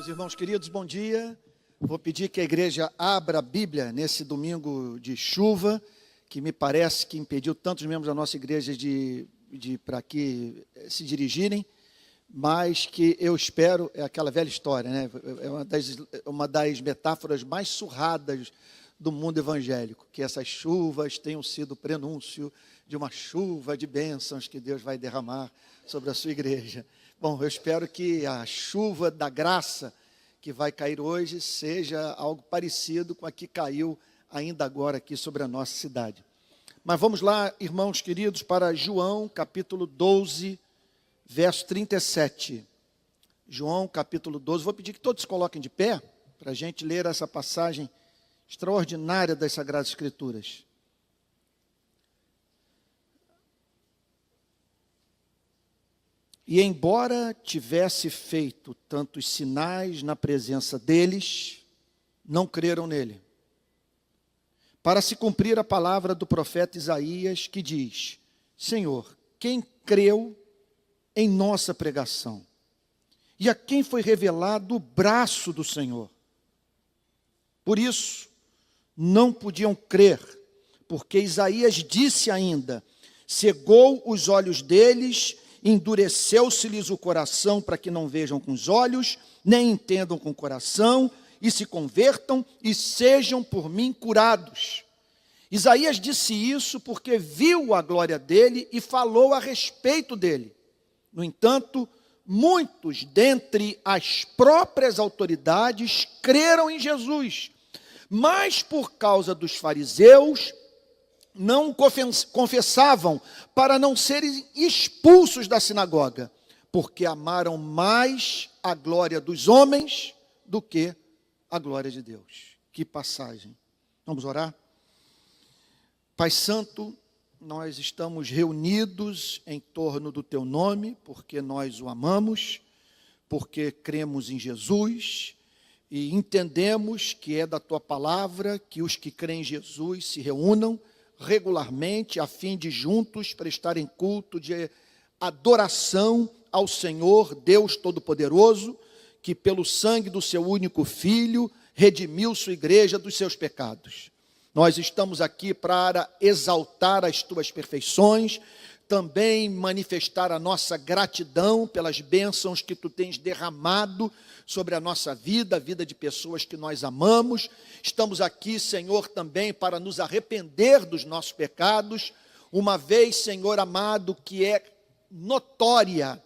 Meus irmãos queridos, bom dia. Vou pedir que a igreja abra a Bíblia nesse domingo de chuva, que me parece que impediu tantos membros da nossa igreja de para aqui se dirigirem, mas que eu espero, é aquela velha história, né? É uma das metáforas mais surradas do mundo evangélico, que essas chuvas tenham sido prenúncio de uma chuva de bênçãos que Deus vai derramar sobre a sua igreja. Bom, eu espero que a chuva da graça que vai cair hoje seja algo parecido com a que caiu ainda agora aqui sobre a nossa cidade. Mas vamos lá, irmãos queridos, para João, capítulo 12, verso 37. João, capítulo 12. Vou pedir que todos se coloquem de pé, para a gente ler essa passagem extraordinária das Sagradas Escrituras. E embora tivesse feito tantos sinais na presença deles, não creram nele. Para se cumprir a palavra do profeta Isaías, que diz: Senhor, quem creu em nossa pregação? E a quem foi revelado o braço do Senhor? Por isso, não podiam crer, porque Isaías disse ainda: cegou os olhos deles, endureceu-se-lhes o coração para que não vejam com os olhos, nem entendam com o coração, e se convertam e sejam por mim curados. Isaías disse isso porque viu a glória dele e falou a respeito dele. No entanto, muitos dentre as próprias autoridades creram em Jesus, mas por causa dos fariseus, não confessavam para não serem expulsos da sinagoga, porque amaram mais a glória dos homens do que a glória de Deus. Que passagem. Vamos orar? Pai Santo, nós estamos reunidos em torno do Teu nome, porque nós o amamos, porque cremos em Jesus e entendemos que é da Tua palavra que os que creem em Jesus se reúnam regularmente, a fim de juntos prestarem culto de adoração ao Senhor, Deus Todo-Poderoso, que pelo sangue do seu único Filho, redimiu sua igreja dos seus pecados. Nós estamos aqui para exaltar as tuas perfeições, também manifestar a nossa gratidão pelas bênçãos que tu tens derramado sobre a nossa vida, a vida de pessoas que nós amamos. Estamos aqui, Senhor, também para nos arrepender dos nossos pecados, uma vez, Senhor amado, que é notória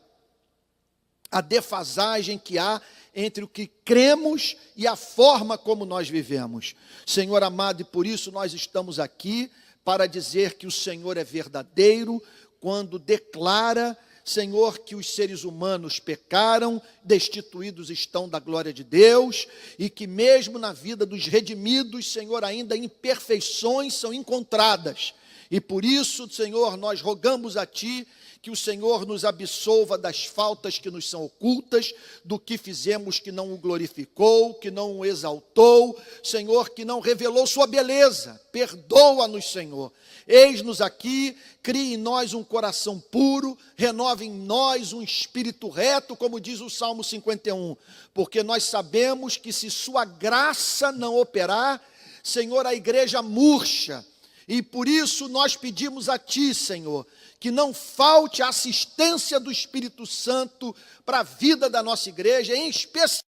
a defasagem que há entre o que cremos e a forma como nós vivemos. Senhor amado, e por isso nós estamos aqui para dizer que o Senhor é verdadeiro, quando declara, Senhor, que os seres humanos pecaram, destituídos estão da glória de Deus, e que mesmo na vida dos redimidos, Senhor, ainda imperfeições são encontradas. E por isso, Senhor, nós rogamos a Ti que o Senhor nos absolva das faltas que nos são ocultas, do que fizemos que não o glorificou, que não o exaltou, Senhor, que não revelou sua beleza. Perdoa-nos, Senhor. Eis-nos aqui, crie em nós um coração puro, renove em nós um espírito reto, como diz o Salmo 51, porque nós sabemos que se sua graça não operar, Senhor, a igreja murcha. E por isso nós pedimos a Ti, Senhor, que não falte a assistência do Espírito Santo para a vida da nossa igreja, em especial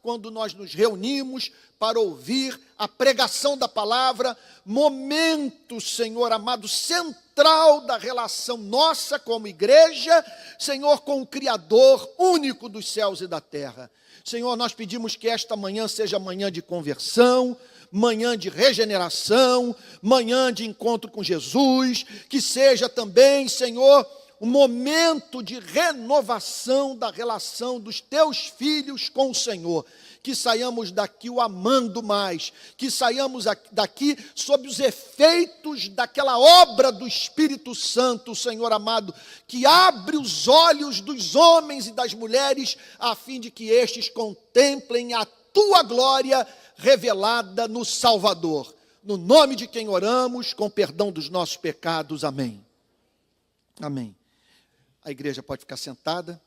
quando nós nos reunimos para ouvir a pregação da palavra, momento, Senhor amado, central da relação nossa como igreja, Senhor, com o Criador único dos céus e da terra. Senhor, nós pedimos que esta manhã seja manhã de conversão, manhã de regeneração, manhã de encontro com Jesus, que seja também, Senhor, um momento de renovação da relação dos teus filhos com o Senhor, que saiamos daqui o amando mais, que saiamos daqui sob os efeitos daquela obra do Espírito Santo, Senhor amado, que abre os olhos dos homens e das mulheres, a fim de que estes contemplem a tua glória revelada no Salvador. No nome de quem oramos, com perdão dos nossos pecados. Amém. Amém. A igreja pode ficar sentada.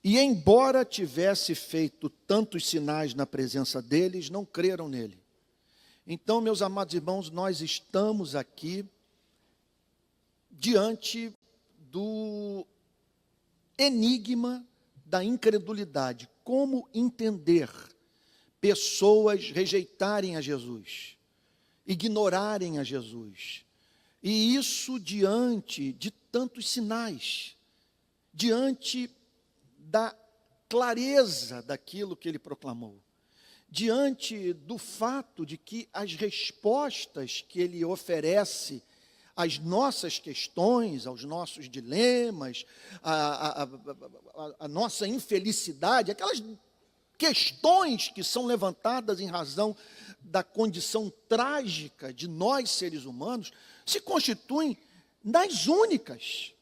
E embora tivesse feito tantos sinais na presença deles, não creram nele. Então, meus amados irmãos, nós estamos aqui diante do enigma da incredulidade. Como entender pessoas rejeitarem a Jesus, ignorarem a Jesus? E isso diante de tantos sinais, diante da clareza daquilo que ele proclamou, diante do fato de que as respostas que ele oferece às nossas questões, aos nossos dilemas, a nossa infelicidade, aquelas questões que são levantadas em razão da condição trágica de nós seres humanos, se constituem nas únicas.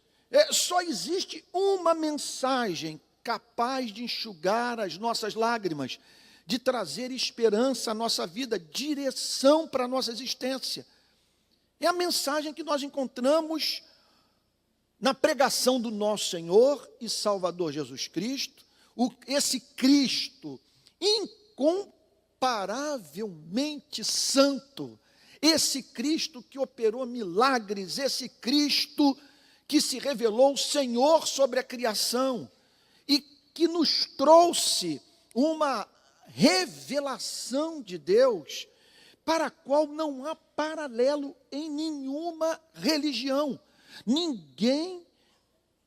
Só existe uma mensagem capaz de enxugar as nossas lágrimas, de trazer esperança à nossa vida, direção para a nossa existência. É a mensagem que nós encontramos na pregação do nosso Senhor e Salvador Jesus Cristo, esse Cristo incomparavelmente santo, esse Cristo que operou milagres, esse Cristo que se revelou Senhor sobre a criação e que nos trouxe uma revelação de Deus para a qual não há paralelo em nenhuma religião. Ninguém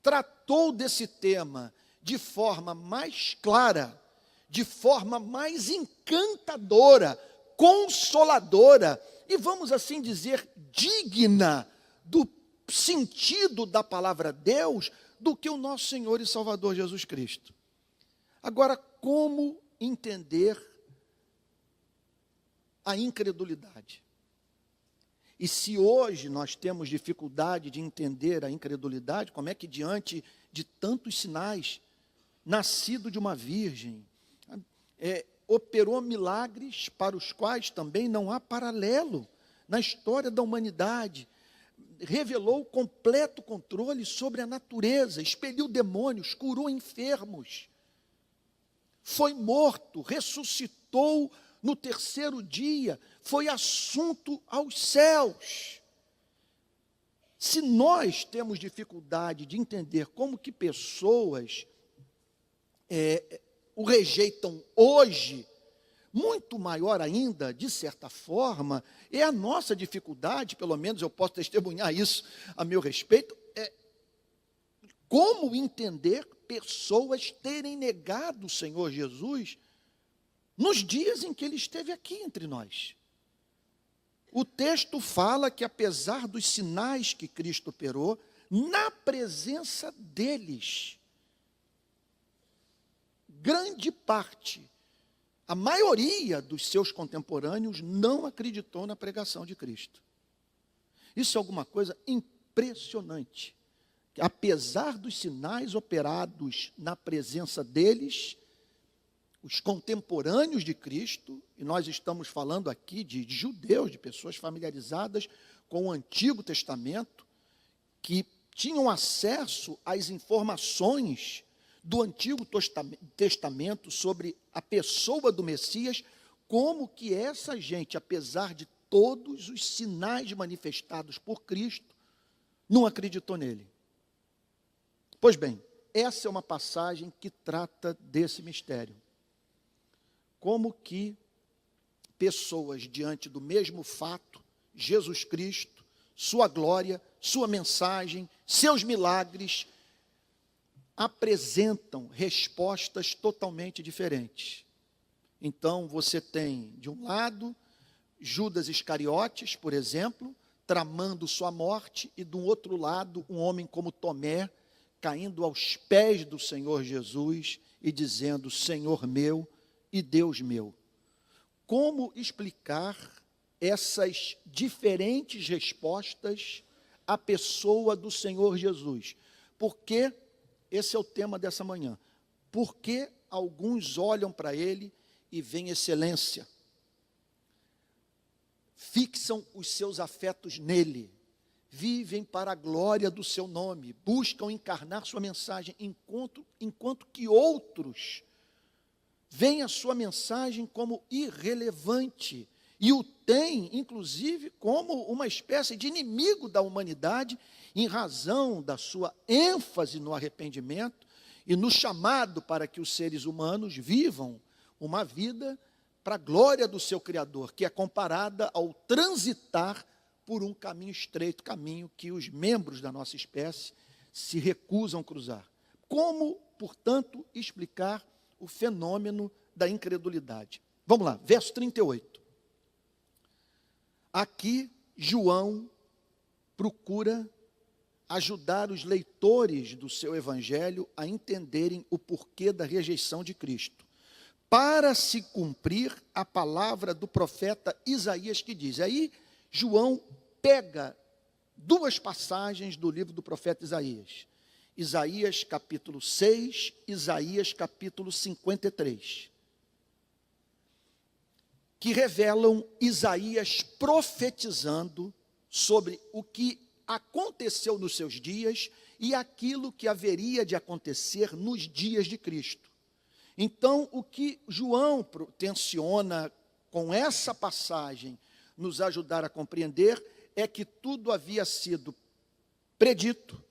tratou desse tema de forma mais clara, de forma mais encantadora, consoladora e, vamos assim dizer, digna do sentido da palavra Deus do que o nosso Senhor e Salvador Jesus Cristo. Agora, como entender a incredulidade? E se hoje nós temos dificuldade de entender a incredulidade, como é que diante de tantos sinais, nascido de uma virgem, operou milagres para os quais também não há paralelo na história da humanidade, revelou completo controle sobre a natureza, expeliu demônios, curou enfermos, foi morto, ressuscitou no terceiro dia, foi assunto aos céus. Se nós temos dificuldade de entender como que pessoas o rejeitam hoje, muito maior ainda, de certa forma, é a nossa dificuldade, pelo menos eu posso testemunhar isso a meu respeito, como entender pessoas terem negado o Senhor Jesus nos dias em que ele esteve aqui entre nós. O texto fala que, apesar dos sinais que Cristo operou, na presença deles, grande parte, a maioria dos seus contemporâneos não acreditou na pregação de Cristo. Isso é alguma coisa impressionante. Apesar dos sinais operados na presença deles, os contemporâneos de Cristo, e nós estamos falando aqui de judeus, de pessoas familiarizadas com o Antigo Testamento, que tinham acesso às informações do Antigo Testamento sobre a pessoa do Messias, como que essa gente, apesar de todos os sinais manifestados por Cristo, não acreditou nele. Pois bem, essa é uma passagem que trata desse mistério. Como que pessoas diante do mesmo fato, Jesus Cristo, sua glória, sua mensagem, seus milagres, apresentam respostas totalmente diferentes. Então, você tem, de um lado, Judas Iscariotes, por exemplo, tramando sua morte, e do outro lado, um homem como Tomé, caindo aos pés do Senhor Jesus e dizendo: Senhor meu e Deus meu. Como explicar essas diferentes respostas à pessoa do Senhor Jesus? Porque esse é o tema dessa manhã. Porque alguns olham para ele e veem excelência, fixam os seus afetos nele, vivem para a glória do seu nome, buscam encarnar sua mensagem, enquanto que outros veem a sua mensagem como irrelevante e o têm, inclusive, como uma espécie de inimigo da humanidade, em razão da sua ênfase no arrependimento e no chamado para que os seres humanos vivam uma vida para a glória do seu Criador, que é comparada ao transitar por um caminho estreito, caminho que os membros da nossa espécie se recusam a cruzar. Como, portanto, explicar o fenômeno da incredulidade? Vamos lá, verso 38. Aqui, João procura ajudar os leitores do seu evangelho a entenderem o porquê da rejeição de Cristo, para se cumprir a palavra do profeta Isaías, que diz. Aí, João pega duas passagens do livro do profeta Isaías. Isaías capítulo 6, Isaías capítulo 53. Que revelam Isaías profetizando sobre o que aconteceu nos seus dias e aquilo que haveria de acontecer nos dias de Cristo. Então, o que João tenciona com essa passagem nos ajudar a compreender é que tudo havia sido predito,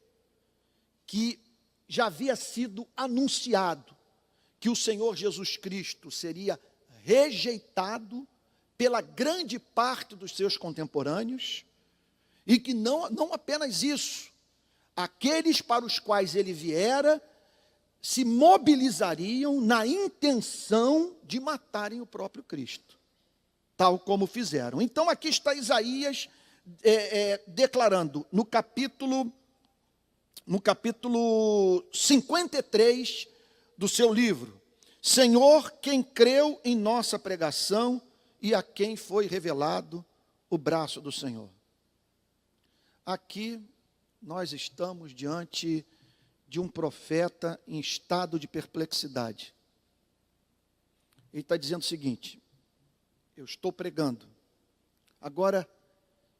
que já havia sido anunciado, que o Senhor Jesus Cristo seria rejeitado pela grande parte dos seus contemporâneos, e que não apenas isso, aqueles para os quais ele viera se mobilizariam na intenção de matarem o próprio Cristo, tal como fizeram. Então aqui está Isaías declarando no capítulo 53 do seu livro: Senhor, quem creu em nossa pregação e a quem foi revelado o braço do Senhor. Aqui nós estamos diante de um profeta em estado de perplexidade. Ele está dizendo o seguinte: eu estou pregando. Agora,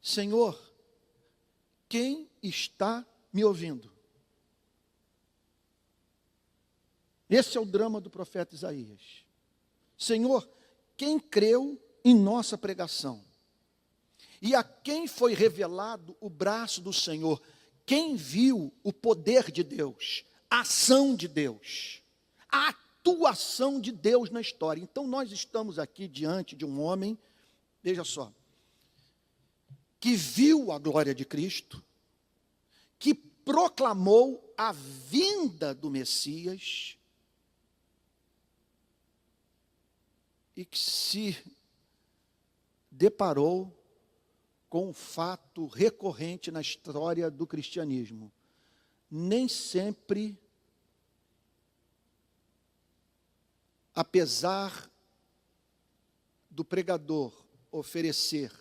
Senhor, quem está me ouvindo? Esse é o drama do profeta Isaías. Senhor, quem creu em nossa pregação? E a quem foi revelado o braço do Senhor? Quem viu o poder de Deus, a ação de Deus, a atuação de Deus na história? Então nós estamos aqui diante de um homem, veja só, que viu a glória de Cristo, que proclamou a vinda do Messias e que se deparou com um fato recorrente na história do cristianismo. Nem sempre, apesar do pregador oferecer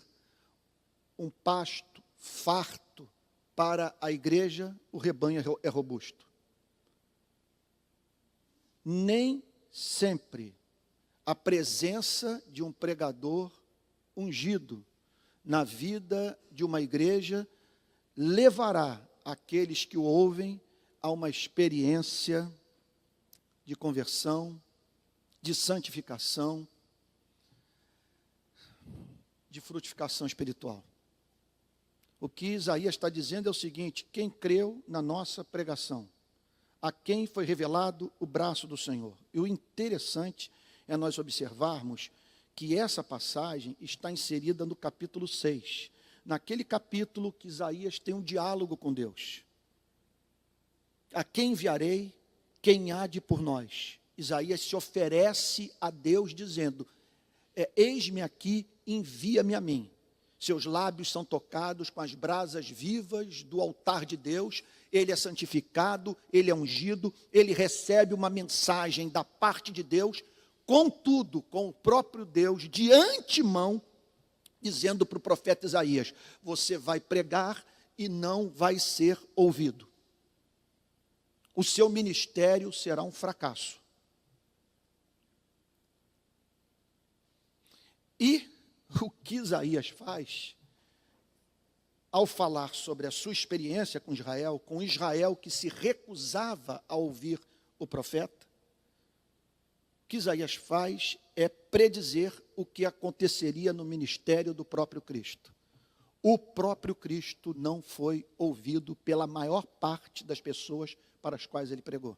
um pasto farto para a igreja, o rebanho é robusto. Nem sempre a presença de um pregador ungido na vida de uma igreja levará aqueles que o ouvem a uma experiência de conversão, de santificação, de frutificação espiritual. O que Isaías está dizendo é o seguinte: quem creu na nossa pregação, a quem foi revelado o braço do Senhor. E o interessante é nós observarmos que essa passagem está inserida no capítulo 6, naquele capítulo que Isaías tem um diálogo com Deus. A quem enviarei? Quem há de por nós? Isaías se oferece a Deus dizendo: eis-me aqui, envia-me a mim. Seus lábios são tocados com as brasas vivas do altar de Deus, ele é santificado, ele é ungido, ele recebe uma mensagem da parte de Deus, contudo, com o próprio Deus de antemão, dizendo para o profeta Isaías: você vai pregar e não vai ser ouvido. O seu ministério será um fracasso. E o que Isaías faz ao falar sobre a sua experiência com Israel que se recusava a ouvir o profeta, o que Isaías faz é predizer o que aconteceria no ministério do próprio Cristo. O próprio Cristo não foi ouvido pela maior parte das pessoas para as quais ele pregou.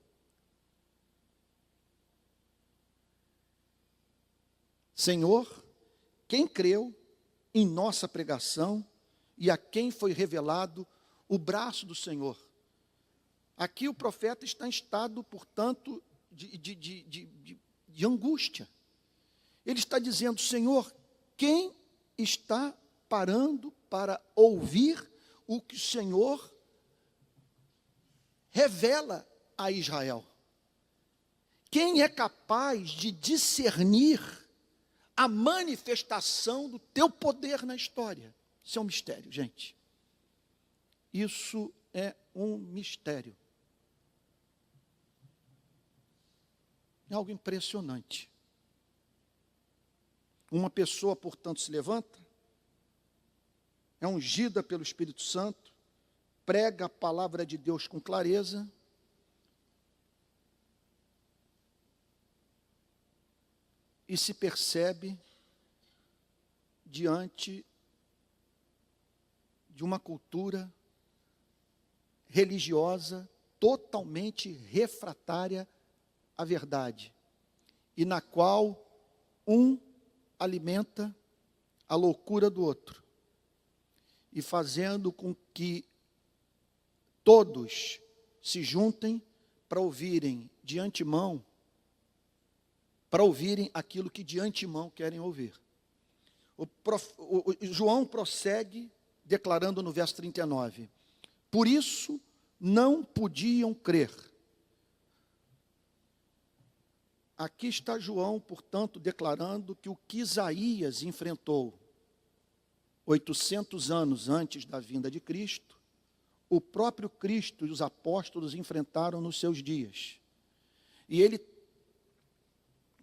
Senhor, quem creu em nossa pregação e a quem foi revelado o braço do Senhor? Aqui o profeta está em estado, portanto, de angústia. Ele está dizendo: Senhor, quem está parando para ouvir o que o Senhor revela a Israel? Quem é capaz de discernir a manifestação do teu poder na história? Isso é um mistério, gente. Isso é um mistério. É algo impressionante. Uma pessoa, portanto, se levanta, é ungida pelo Espírito Santo, prega a palavra de Deus com clareza, e se percebe diante de uma cultura religiosa totalmente refratária à verdade, e na qual um alimenta a loucura do outro, e fazendo com que todos se juntem para ouvirem de antemão, para ouvirem aquilo que de antemão querem ouvir. João prossegue declarando no verso 39, por isso não podiam crer. Aqui está João, portanto, declarando que o que Isaías enfrentou 800 anos antes da vinda de Cristo, o próprio Cristo e os apóstolos enfrentaram nos seus dias. E ele,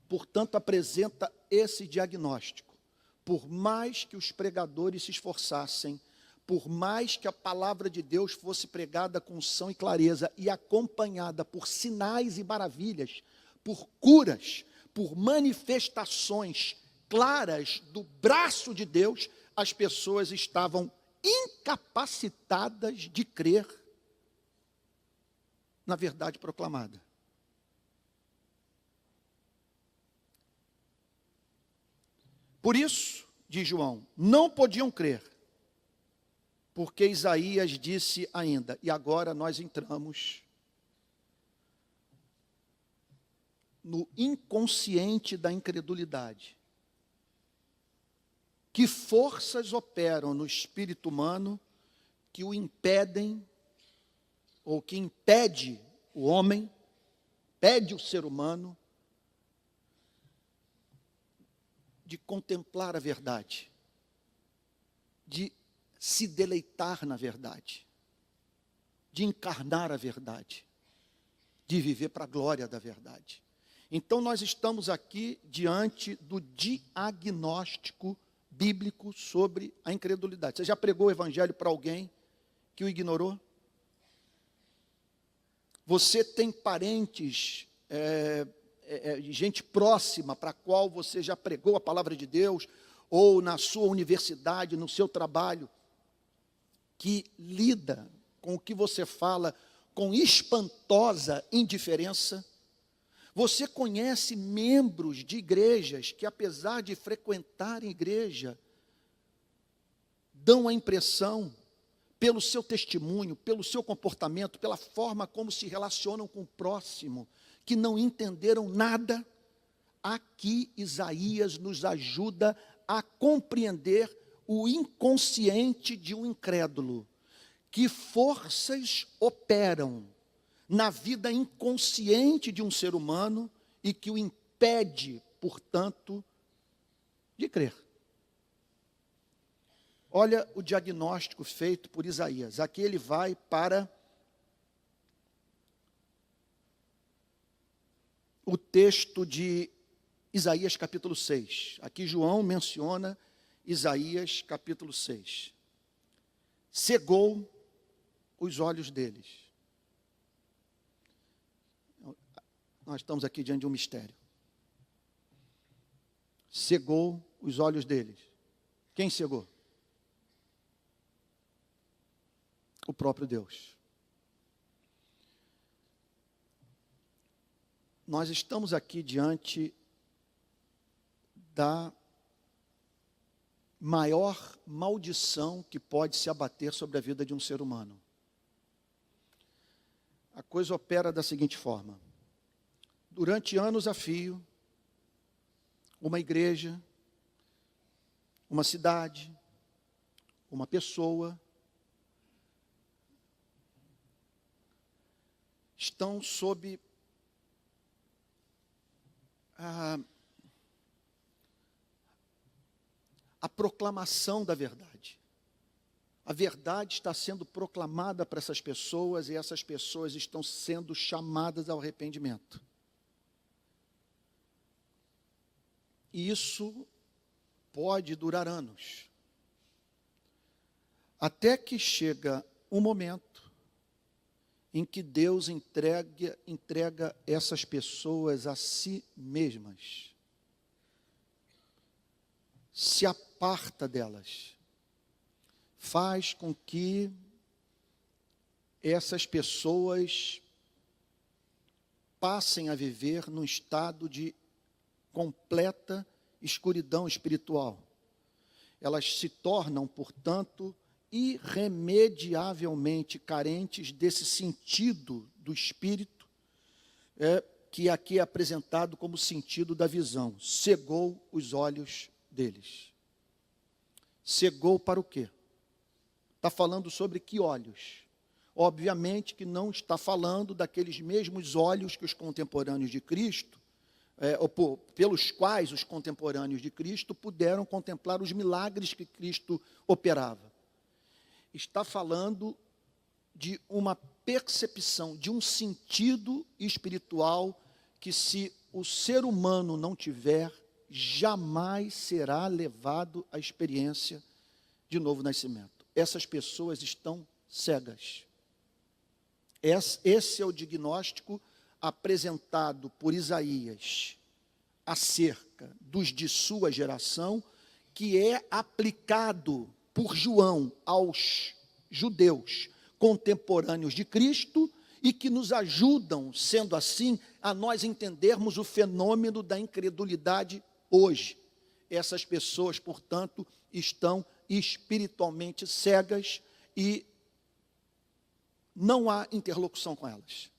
portanto, apresenta esse diagnóstico. Por mais que os pregadores se esforçassem, por mais que a palavra de Deus fosse pregada com unção e clareza e acompanhada por sinais e maravilhas, por curas, por manifestações claras do braço de Deus, as pessoas estavam incapacitadas de crer na verdade proclamada. Por isso, diz João, não podiam crer, porque Isaías disse ainda, e agora nós entramos no inconsciente da incredulidade. Que forças operam no espírito humano que o impedem, ou que impede o homem, impede o ser humano, de contemplar a verdade, de se deleitar na verdade, de encarnar a verdade, de viver para a glória da verdade. Então nós estamos aqui diante do diagnóstico bíblico sobre a incredulidade. Você já pregou o evangelho para alguém que o ignorou? Você tem parentes, gente próxima para a qual você já pregou a palavra de Deus, ou na sua universidade, no seu trabalho, que lida com o que você fala com espantosa indiferença? Você conhece membros de igrejas que, apesar de frequentarem igreja, dão a impressão, pelo seu testemunho, pelo seu comportamento, pela forma como se relacionam com o próximo, que não entenderam nada? Aqui Isaías nos ajuda a compreender o inconsciente de um incrédulo. Que forças operam na vida inconsciente de um ser humano e que o impede, portanto, de crer. Olha o diagnóstico feito por Isaías. Aqui ele vai para o texto de Isaías capítulo 6. Aqui João menciona Isaías capítulo 6. cegou os olhos deles. Nós estamos aqui diante de um mistério. Cegou os olhos deles. Quem cegou? O próprio Deus. Nós estamos aqui diante da maior maldição que pode se abater sobre a vida de um ser humano. A coisa opera da seguinte forma: durante anos a fio, uma igreja, uma cidade, uma pessoa estão sob a proclamação da verdade. A verdade está sendo proclamada para essas pessoas e essas pessoas estão sendo chamadas ao arrependimento. E isso pode durar anos. Até que chega um momento em que Deus entrega essas pessoas a si mesmas. Se aparta delas. Faz com que essas pessoas passem a viver num estado de completa escuridão espiritual. Elas se tornam, portanto, irremediavelmente carentes desse sentido do espírito, que aqui é apresentado como sentido da visão. Cegou os olhos deles. Cegou para o quê? Está falando sobre que olhos? Obviamente que não está falando daqueles mesmos olhos que os contemporâneos de Cristo, pelos quais os contemporâneos de Cristo puderam contemplar os milagres que Cristo operava. Está falando de uma percepção, de um sentido espiritual que, se o ser humano não tiver, jamais será levado à experiência de novo nascimento. Essas pessoas estão cegas. Esse é o diagnóstico apresentado por Isaías acerca dos de sua geração, que é aplicado por João aos judeus contemporâneos de Cristo e que nos ajudam, sendo assim, a nós entendermos o fenômeno da incredulidade hoje. Essas pessoas, portanto, estão espiritualmente cegas e não há interlocução com elas.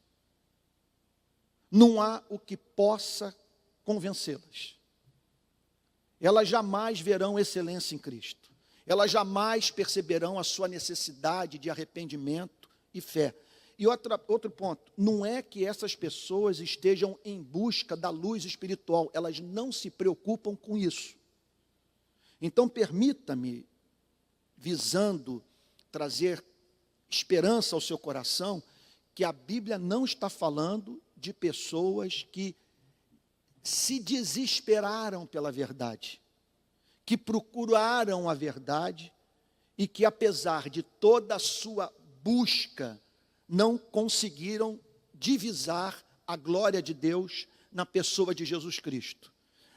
Não há o que possa convencê-las. Elas jamais verão excelência em Cristo. Elas jamais perceberão a sua necessidade de arrependimento e fé. E outro ponto, não é que essas pessoas estejam em busca da luz espiritual, elas não se preocupam com isso. Então, permita-me, visando trazer esperança ao seu coração, que a Bíblia não está falando de pessoas que se desesperaram pela verdade, que procuraram a verdade e que, apesar de toda a sua busca, não conseguiram divisar a glória de Deus na pessoa de Jesus Cristo.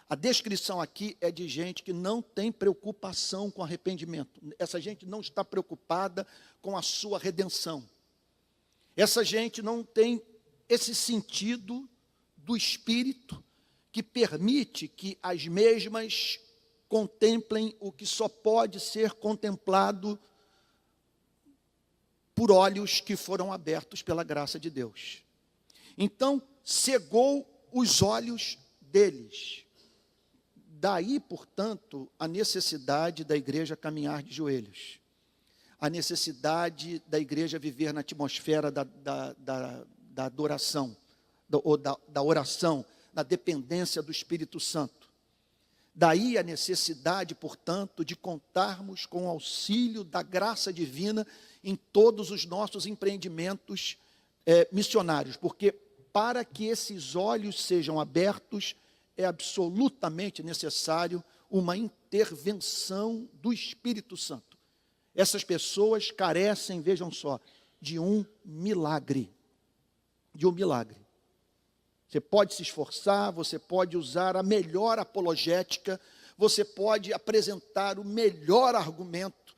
A descrição aqui é de gente que não tem preocupação com arrependimento. Essa gente não está preocupada com a sua redenção. Essa gente não tem esse sentido do Espírito que permite que as mesmas contemplem o que só pode ser contemplado por olhos que foram abertos pela graça de Deus. Então, cegou os olhos deles. Daí, portanto, a necessidade da igreja caminhar de joelhos. A necessidade da igreja viver na atmosfera da adoração, da oração, na dependência do Espírito Santo. Daí a necessidade, portanto, de contarmos com o auxílio da graça divina em todos os nossos empreendimentos missionários, porque para que esses olhos sejam abertos, é absolutamente necessário uma intervenção do Espírito Santo. Essas pessoas carecem, vejam só, de um milagre. De um milagre. Você pode se esforçar, você pode usar a melhor apologética, você pode apresentar o melhor argumento.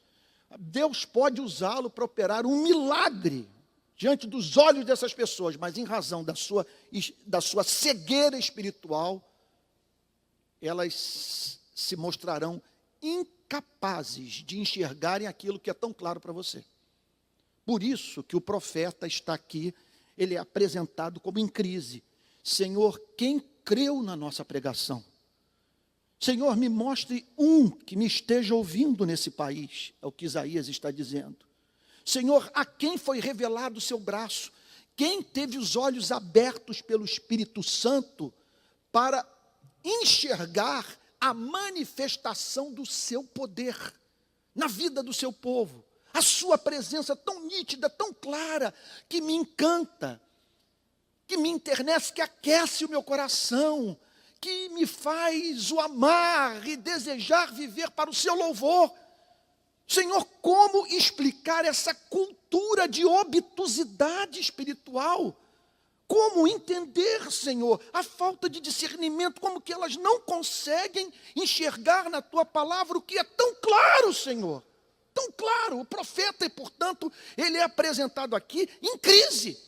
Deus pode usá-lo para operar um milagre diante dos olhos dessas pessoas, mas em razão da sua cegueira espiritual, elas se mostrarão incapazes de enxergarem aquilo que é tão claro para você. Por isso que o profeta está aqui, ele é apresentado como em crise. Senhor, quem creu na nossa pregação? Senhor, me mostre um que me esteja ouvindo nesse país, é o que Isaías está dizendo. Senhor, a quem foi revelado o seu braço? Quem teve os olhos abertos pelo Espírito Santo para enxergar a manifestação do seu poder na vida do seu povo? A sua presença tão nítida, tão clara, que me encanta, que me enternece, que aquece o meu coração, que me faz o amar e desejar viver para o seu louvor. Senhor, como explicar essa cultura de obtusidade espiritual? Como entender, Senhor, a falta de discernimento, como que elas não conseguem enxergar na Tua palavra o que é tão claro, Senhor? Tão claro, o profeta, e portanto, ele é apresentado aqui em crise,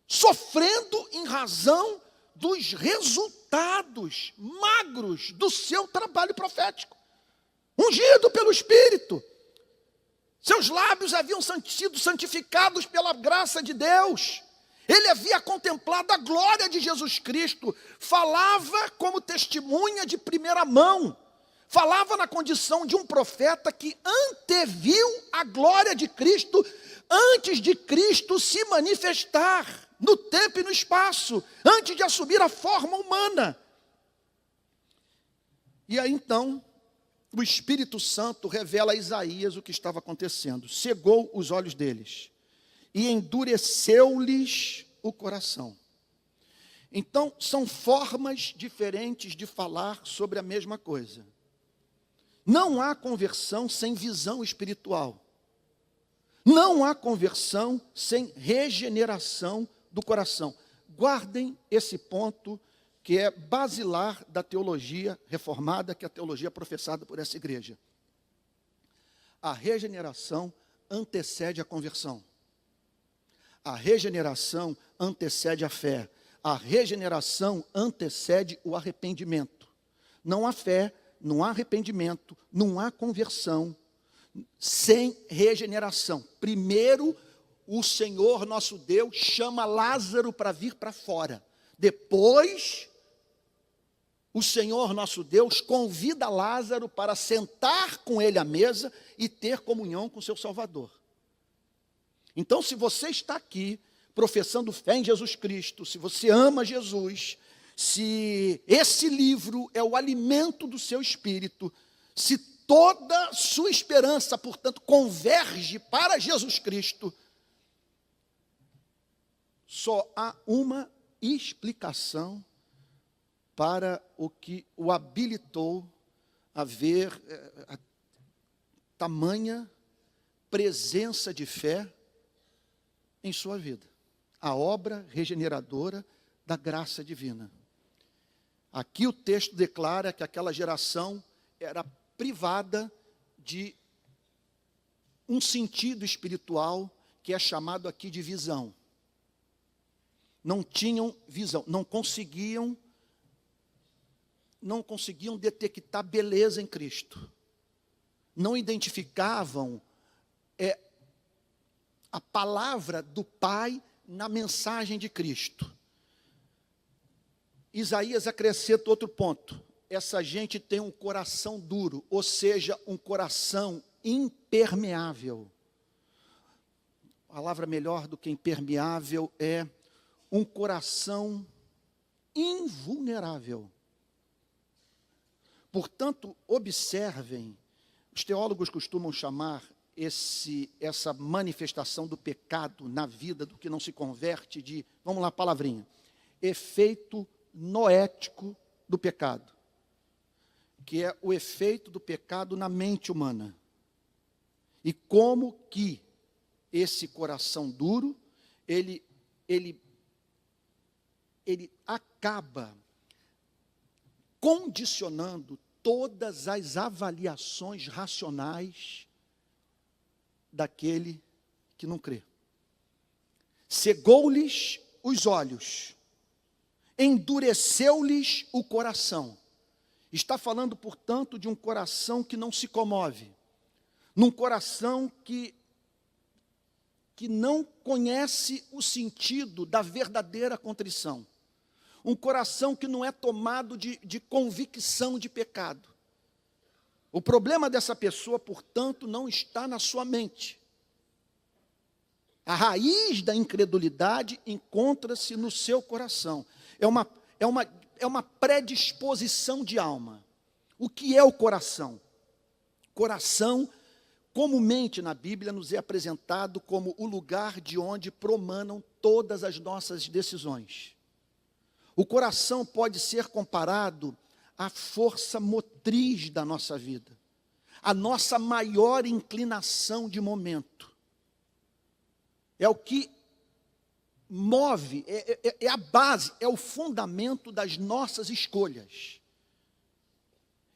sofrendo em razão dos resultados magros do seu trabalho profético, ungido pelo Espírito. Seus lábios haviam sido santificados pela graça de Deus. Ele havia contemplado a glória de Jesus Cristo, falava como testemunha de primeira mão, falava na condição de um profeta que anteviu a glória de Cristo antes de Cristo se manifestar no tempo e no espaço, antes de assumir a forma humana. E aí então, o Espírito Santo revela a Isaías o que estava acontecendo. Cegou os olhos deles e endureceu-lhes o coração. Então, são formas diferentes de falar sobre a mesma coisa. Não há conversão sem visão espiritual. Não há conversão sem regeneração do coração. Guardem esse ponto que é basilar da teologia reformada, que é a teologia professada por essa igreja. A regeneração antecede a conversão. A regeneração antecede a fé. A regeneração antecede o arrependimento. Não há fé, não há arrependimento, não há conversão sem regeneração. Primeiro, o Senhor nosso Deus chama Lázaro para vir para fora. Depois, o Senhor nosso Deus convida Lázaro para sentar com ele à mesa e ter comunhão com seu Salvador. Então, se você está aqui professando fé em Jesus Cristo, se você ama Jesus, se esse livro é o alimento do seu espírito, se toda sua esperança, portanto, converge para Jesus Cristo, só há uma explicação para o que o habilitou a ver a tamanha presença de fé em sua vida. A obra regeneradora da graça divina. Aqui o texto declara que aquela geração era privada de um sentido espiritual que é chamado aqui de visão. Não tinham visão, não conseguiam detectar beleza em Cristo. Não identificavam a palavra do Pai na mensagem de Cristo. Isaías acrescenta outro ponto. Essa gente tem um coração duro, ou seja, um coração impermeável. A palavra melhor do que impermeável é um coração invulnerável. Portanto, observem, os teólogos costumam chamar essa manifestação do pecado na vida do que não se converte de, vamos lá, palavrinha, efeito noético do pecado, que é o efeito do pecado na mente humana. E como que esse coração duro, ele acaba condicionando todas as avaliações racionais daquele que não crê. Cegou-lhes os olhos, endureceu-lhes o coração. Está falando, portanto, de um coração que não se comove, num coração que não conhece o sentido da verdadeira contrição. Um coração que não é tomado de convicção de pecado. O problema dessa pessoa, portanto, não está na sua mente. A raiz da incredulidade encontra-se no seu coração. É uma predisposição de alma. O que é o coração? Coração, comumente na Bíblia, nos é apresentado como o lugar de onde promanam todas as nossas decisões. O coração pode ser comparado à força motriz da nossa vida, a nossa maior inclinação de momento. É o que move, é a base, é o fundamento das nossas escolhas.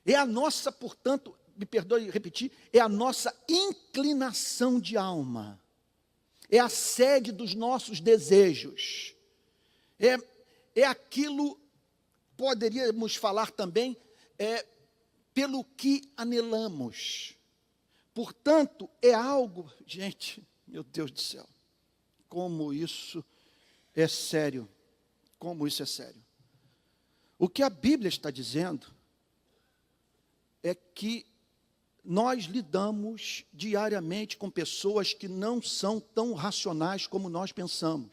É a nossa, portanto, me perdoe repetir, é a nossa inclinação de alma. É a sede dos nossos desejos. É aquilo, poderíamos falar também, pelo que anelamos. Portanto, é algo, gente, meu Deus do céu, como isso é sério, como isso é sério. O que a Bíblia está dizendo é que nós lidamos diariamente com pessoas que não são tão racionais como nós pensamos.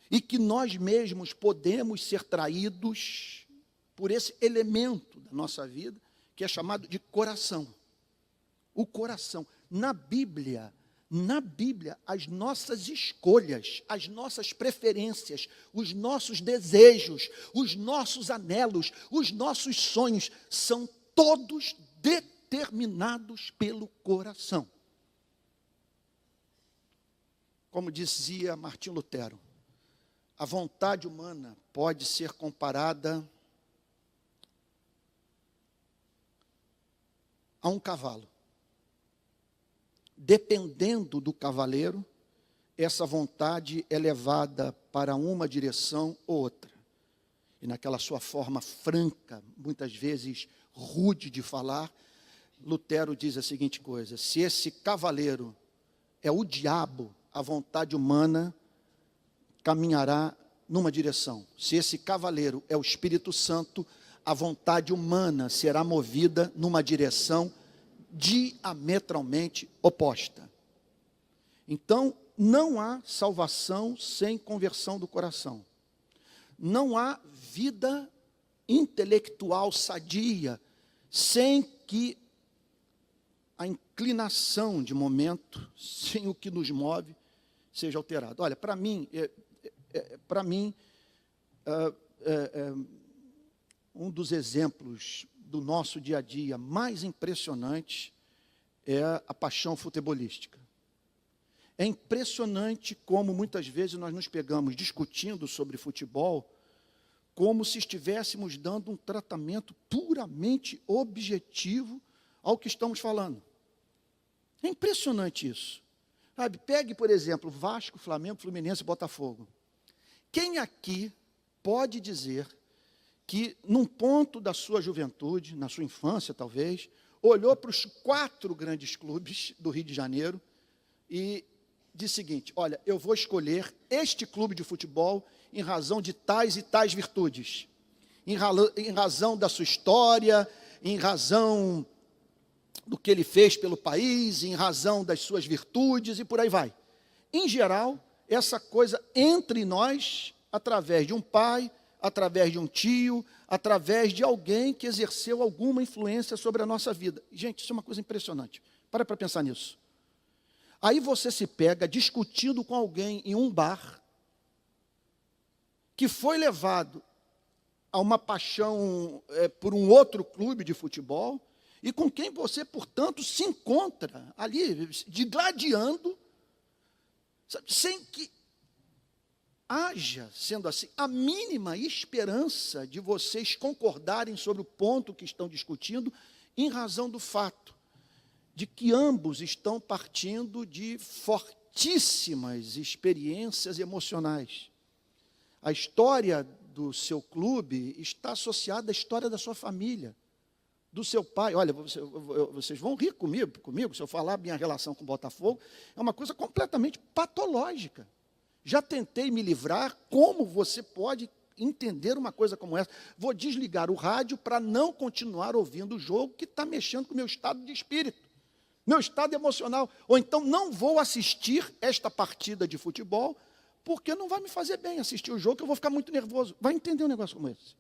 E que nós mesmos podemos ser traídos por esse elemento da nossa vida, que é chamado de coração. O coração. Na Bíblia, as nossas escolhas, as nossas preferências, os nossos desejos, os nossos anelos, os nossos sonhos, são todos determinados pelo coração. Como dizia Martim Lutero, a vontade humana pode ser comparada a um cavalo. Dependendo do cavaleiro, essa vontade é levada para uma direção ou outra. E naquela sua forma franca, muitas vezes rude de falar, Lutero diz a seguinte coisa: se esse cavaleiro é o diabo, a vontade humana caminhará numa direção. Se esse cavaleiro é o Espírito Santo, a vontade humana será movida numa direção diametralmente oposta. Então, não há salvação sem conversão do coração. Não há vida intelectual sadia sem que a inclinação de momento, sem o que nos move, seja alterado. Olha, para mim, um dos exemplos do nosso dia a dia mais impressionante é a paixão futebolística. É impressionante como muitas vezes nós nos pegamos discutindo sobre futebol como se estivéssemos dando um tratamento puramente objetivo ao que estamos falando. É impressionante isso. Sabe, pegue, por exemplo, Vasco, Flamengo, Fluminense e Botafogo. Quem aqui pode dizer que, num ponto da sua juventude, na sua infância talvez, olhou para os 4 grandes clubes do Rio de Janeiro e disse o seguinte: olha, eu vou escolher este clube de futebol em razão de tais e tais virtudes, em razão da sua história, em razão do que ele fez pelo país, em razão das suas virtudes e por aí vai. Em geral, essa coisa entre nós, através de um pai, através de um tio, através de alguém que exerceu alguma influência sobre a nossa vida. Gente, isso é uma coisa impressionante. Para pensar nisso. Aí você se pega discutindo com alguém em um bar, que foi levado a uma paixão por um outro clube de futebol, e com quem você, portanto, se encontra ali, digladiando, sabe, sem que haja, sendo assim, a mínima esperança de vocês concordarem sobre o ponto que estão discutindo, em razão do fato de que ambos estão partindo de fortíssimas experiências emocionais. A história do seu clube está associada à história da sua família, do seu pai. Olha, vocês vão rir comigo, se eu falar minha relação com o Botafogo, é uma coisa completamente patológica. Já tentei me livrar. Como você pode entender uma coisa como essa? Vou desligar o rádio para não continuar ouvindo o jogo que está mexendo com o meu estado de espírito, meu estado emocional. Ou então não vou assistir esta partida de futebol, porque não vai me fazer bem assistir o jogo, que eu vou ficar muito nervoso. Vai entender um negócio como esse?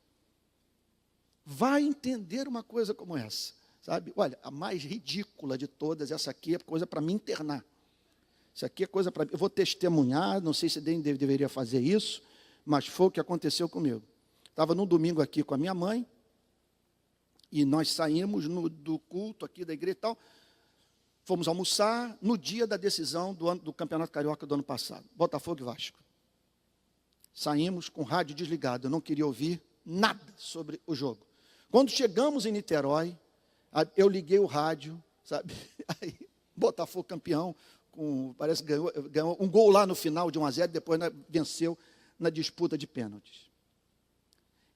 Vai entender uma coisa como essa, sabe? Olha, a mais ridícula de todas, essa aqui é coisa para me internar. Isso aqui é coisa para... Eu vou testemunhar, não sei se deveria fazer isso, mas foi o que aconteceu comigo. Estava num domingo aqui com a minha mãe, e nós saímos do culto aqui da igreja e tal, fomos almoçar no dia da decisão do Campeonato Carioca do ano passado, Botafogo e Vasco. Saímos com o rádio desligado, eu não queria ouvir nada sobre o jogo. Quando chegamos em Niterói, eu liguei o rádio, sabe? Aí, Botafogo campeão, parece que ganhou um gol lá no final de 1-0, depois venceu na disputa de pênaltis.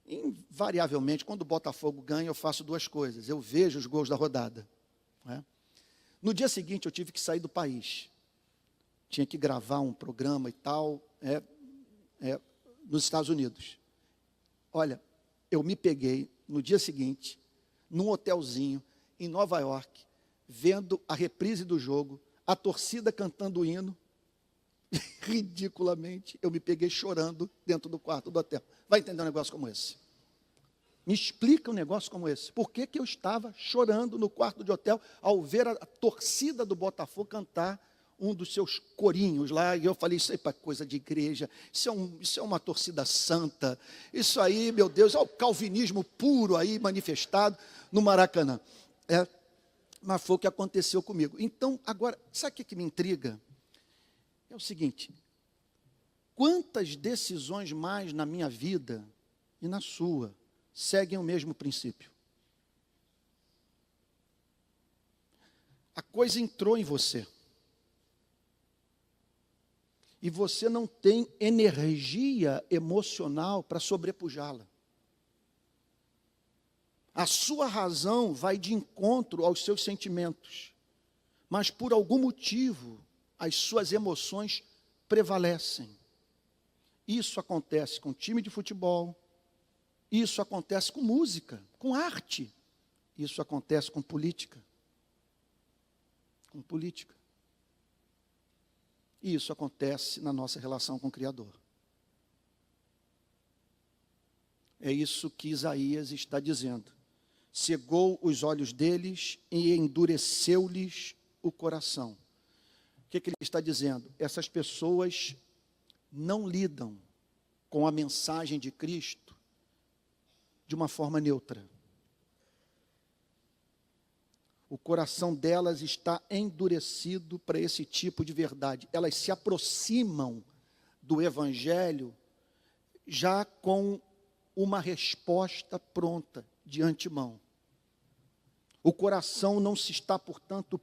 Invariavelmente, quando o Botafogo ganha, eu faço duas coisas. Eu vejo os gols da rodada, né? No dia seguinte, eu tive que sair do país. Tinha que gravar um programa e tal, nos Estados Unidos. Olha, eu me peguei, no dia seguinte, num hotelzinho, em Nova York, vendo a reprise do jogo, a torcida cantando o hino, ridiculamente, eu me peguei chorando dentro do quarto do hotel. Vai entender um negócio como esse? Me explica um negócio como esse. Por que eu estava chorando no quarto de hotel ao ver a torcida do Botafogo cantar um dos seus corinhos lá? E eu falei, isso aí é coisa de igreja, isso é uma torcida santa, isso aí, meu Deus, é o calvinismo puro aí manifestado no Maracanã. Mas foi o que aconteceu comigo. Então, agora, sabe o que me intriga? É o seguinte: quantas decisões mais na minha vida e na sua seguem o mesmo princípio? A coisa entrou em você. E você não tem energia emocional para sobrepujá-la. A sua razão vai de encontro aos seus sentimentos, mas por algum motivo as suas emoções prevalecem. Isso acontece com time de futebol, isso acontece com música, com arte, isso acontece com política. Com política. E isso acontece na nossa relação com o Criador. É isso que Isaías está dizendo. Cegou os olhos deles e endureceu-lhes o coração. O que ele está dizendo? Essas pessoas não lidam com a mensagem de Cristo de uma forma neutra. O coração delas está endurecido para esse tipo de verdade. Elas se aproximam do Evangelho já com uma resposta pronta, de antemão. O coração não se está, portanto,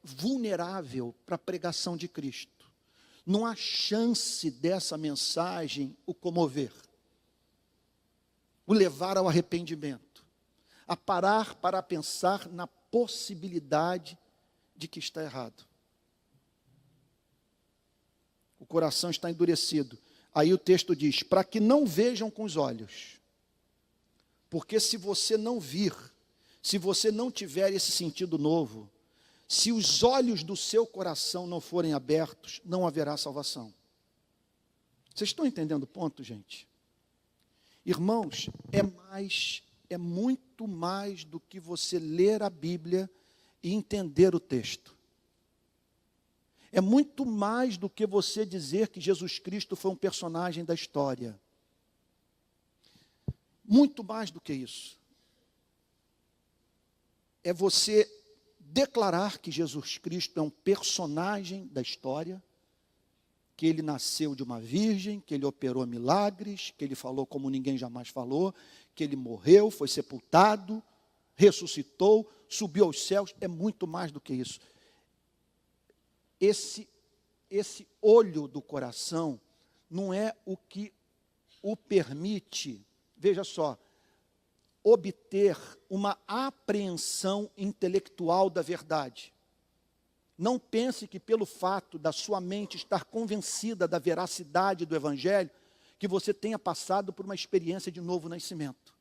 vulnerável para a pregação de Cristo. Não há chance dessa mensagem o comover, o levar ao arrependimento, a parar para pensar na possibilidade de que está errado. O coração está endurecido. Aí o texto diz, para que não vejam com os olhos. Porque se você não vir, se você não tiver esse sentido novo, se os olhos do seu coração não forem abertos, não haverá salvação. Vocês estão entendendo o ponto, gente? Irmãos, é muito mais do que você ler a Bíblia e entender o texto. É muito mais do que você dizer que Jesus Cristo foi um personagem da história. Muito mais do que isso. é você declarar que Jesus Cristo é um personagem da história, que ele nasceu de uma virgem, que ele operou milagres, que ele falou como ninguém jamais falou, que ele morreu, foi sepultado, ressuscitou, subiu aos céus. É muito mais do que isso. Esse olho do coração não é o que o permite, veja só, obter uma apreensão intelectual da verdade. Não pense que pelo fato da sua mente estar convencida da veracidade do Evangelho, que você tenha passado por uma experiência de novo nascimento.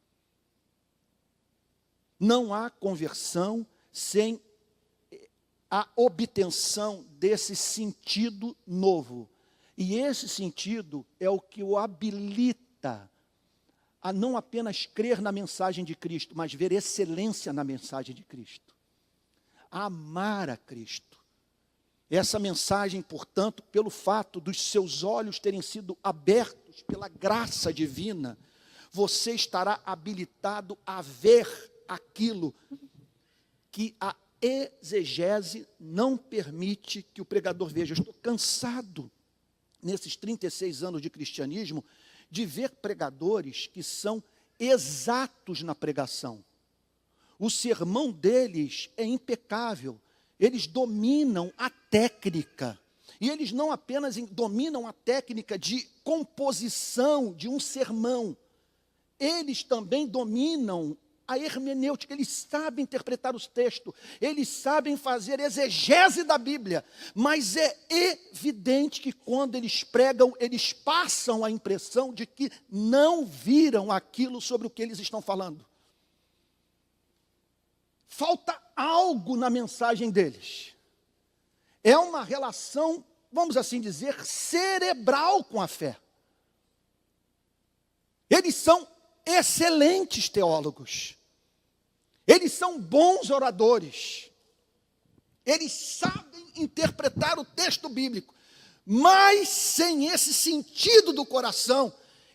Não há conversão sem a obtenção desse sentido novo. E esse sentido é o que o habilita a não apenas crer na mensagem de Cristo, mas ver excelência na mensagem de Cristo. A amar a Cristo. Essa mensagem, portanto, pelo fato dos seus olhos terem sido abertos pela graça divina, você estará habilitado a ver aquilo que a exegese não permite que o pregador veja. Eu estou cansado, nesses 36 anos de cristianismo, de ver pregadores que são exatos na pregação. O sermão deles é impecável. Eles dominam a técnica. E eles não apenas dominam a técnica de composição de um sermão. Eles também dominam a hermenêutica. Eles sabem interpretar os textos. Eles sabem fazer exegese da Bíblia. Mas é evidente que quando eles pregam, eles passam a impressão de que não viram aquilo sobre o que eles estão falando. Falta algo na mensagem deles. É uma relação, vamos assim dizer, cerebral com a fé. Eles são excelentes teólogos. Eles são bons oradores. Eles sabem interpretar o texto bíblico. Mas sem esse sentido do coração,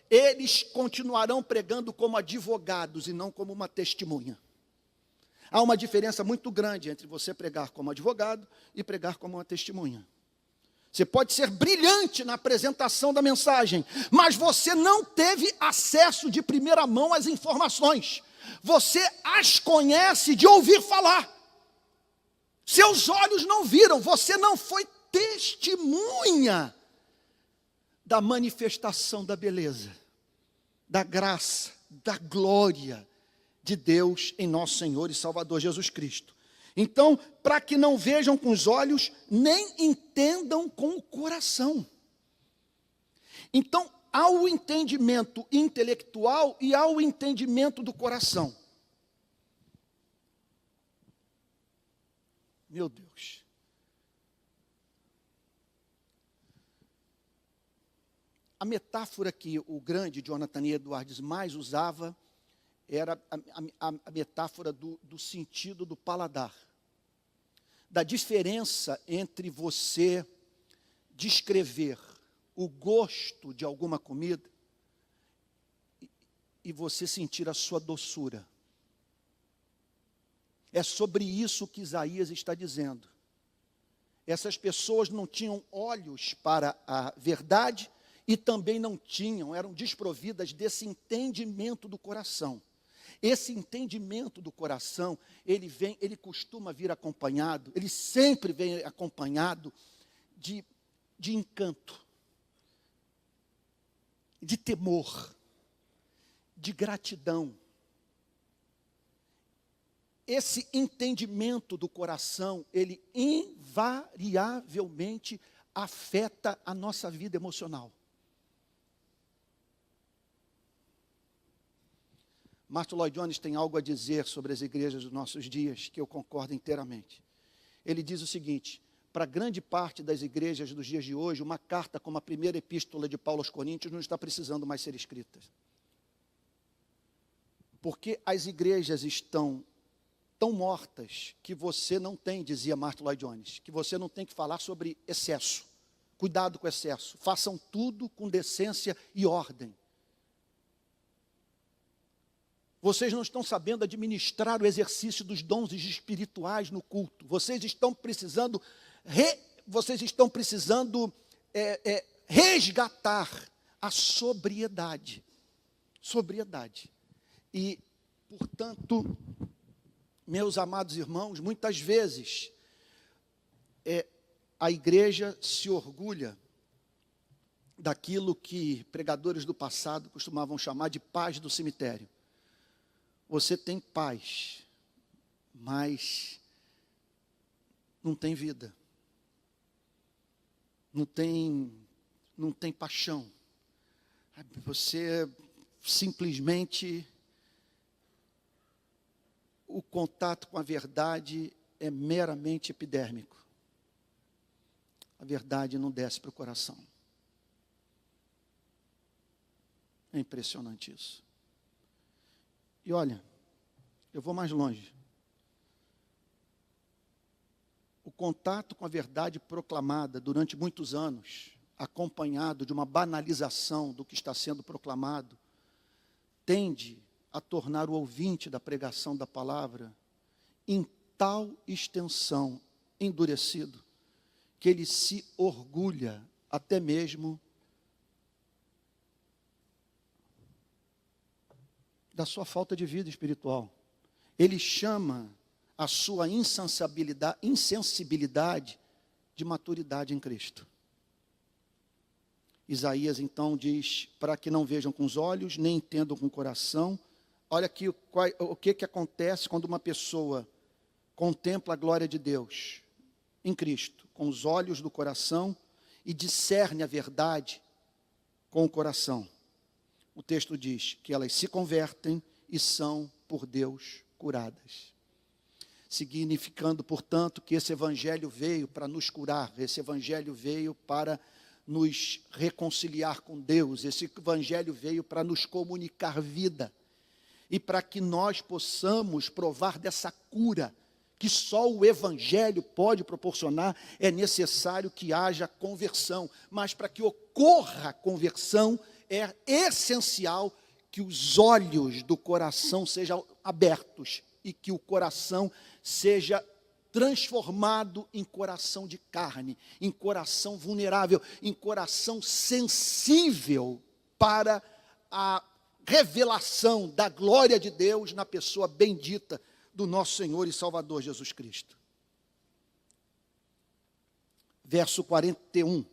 eles continuarão pregando como advogados e não como uma testemunha. Há uma diferença muito grande entre você pregar como advogado e pregar como uma testemunha. Você pode ser brilhante na apresentação da mensagem, mas você não teve acesso de primeira mão às informações. Você as conhece de ouvir falar. Seus olhos não viram, você não foi testemunha da manifestação da beleza, da graça, da glória de Deus em nosso Senhor e Salvador Jesus Cristo. Então, para que não vejam com os olhos, nem entendam com o coração. Então, há o entendimento intelectual e há o entendimento do coração. Meu Deus. A metáfora que o grande Jonathan Edwards mais usava era a metáfora do sentido do paladar. Da diferença entre você descrever o gosto de alguma comida e você sentir a sua doçura. É sobre isso que Isaías está dizendo. Essas pessoas não tinham olhos para a verdade e também eram desprovidas desse entendimento do coração. Esse entendimento do coração, ele costuma vir acompanhado, ele sempre vem acompanhado de encanto, de temor, de gratidão. Esse entendimento do coração, ele invariavelmente afeta a nossa vida emocional. Martin Lloyd Jones tem algo a dizer sobre as igrejas dos nossos dias, que eu concordo inteiramente. Ele diz o seguinte: para grande parte das igrejas dos dias de hoje, uma carta como a primeira epístola de Paulo aos Coríntios não está precisando mais ser escrita. Porque as igrejas estão tão mortas que você não tem, dizia Martin Lloyd Jones, que você não tem que falar sobre excesso. Cuidado com o excesso. Façam tudo com decência e ordem. Vocês não estão sabendo administrar o exercício dos dons espirituais no culto. Vocês estão precisando resgatar a sobriedade. Sobriedade. E, portanto, meus amados irmãos, muitas vezes a igreja se orgulha daquilo que pregadores do passado costumavam chamar de paz do cemitério. Você tem paz, mas não tem vida. Não tem paixão. Você simplesmente, o contato com a verdade é meramente epidérmico. A verdade não desce para o coração. É impressionante isso. E olha, eu vou mais longe. O contato com a verdade proclamada durante muitos anos, acompanhado de uma banalização do que está sendo proclamado, tende a tornar o ouvinte da pregação da palavra em tal extensão endurecido, que ele se orgulha até mesmo da sua falta de vida espiritual. Ele chama a sua insensibilidade de maturidade em Cristo. Isaías então diz, para que não vejam com os olhos, nem entendam com o coração. Olha aqui o que acontece quando uma pessoa contempla a glória de Deus em Cristo, com os olhos do coração, e discerne a verdade com o coração. O texto diz que elas se convertem e são por Deus curadas. Significando, portanto, que esse evangelho veio para nos curar, esse evangelho veio para nos reconciliar com Deus, esse evangelho veio para nos comunicar vida, e para que nós possamos provar dessa cura, que só o evangelho pode proporcionar, é necessário que haja conversão, mas para que ocorra a conversão, é essencial que os olhos do coração sejam abertos e que o coração seja transformado em coração de carne, em coração vulnerável, em coração sensível para a revelação da glória de Deus na pessoa bendita do nosso Senhor e Salvador Jesus Cristo. Verso 41.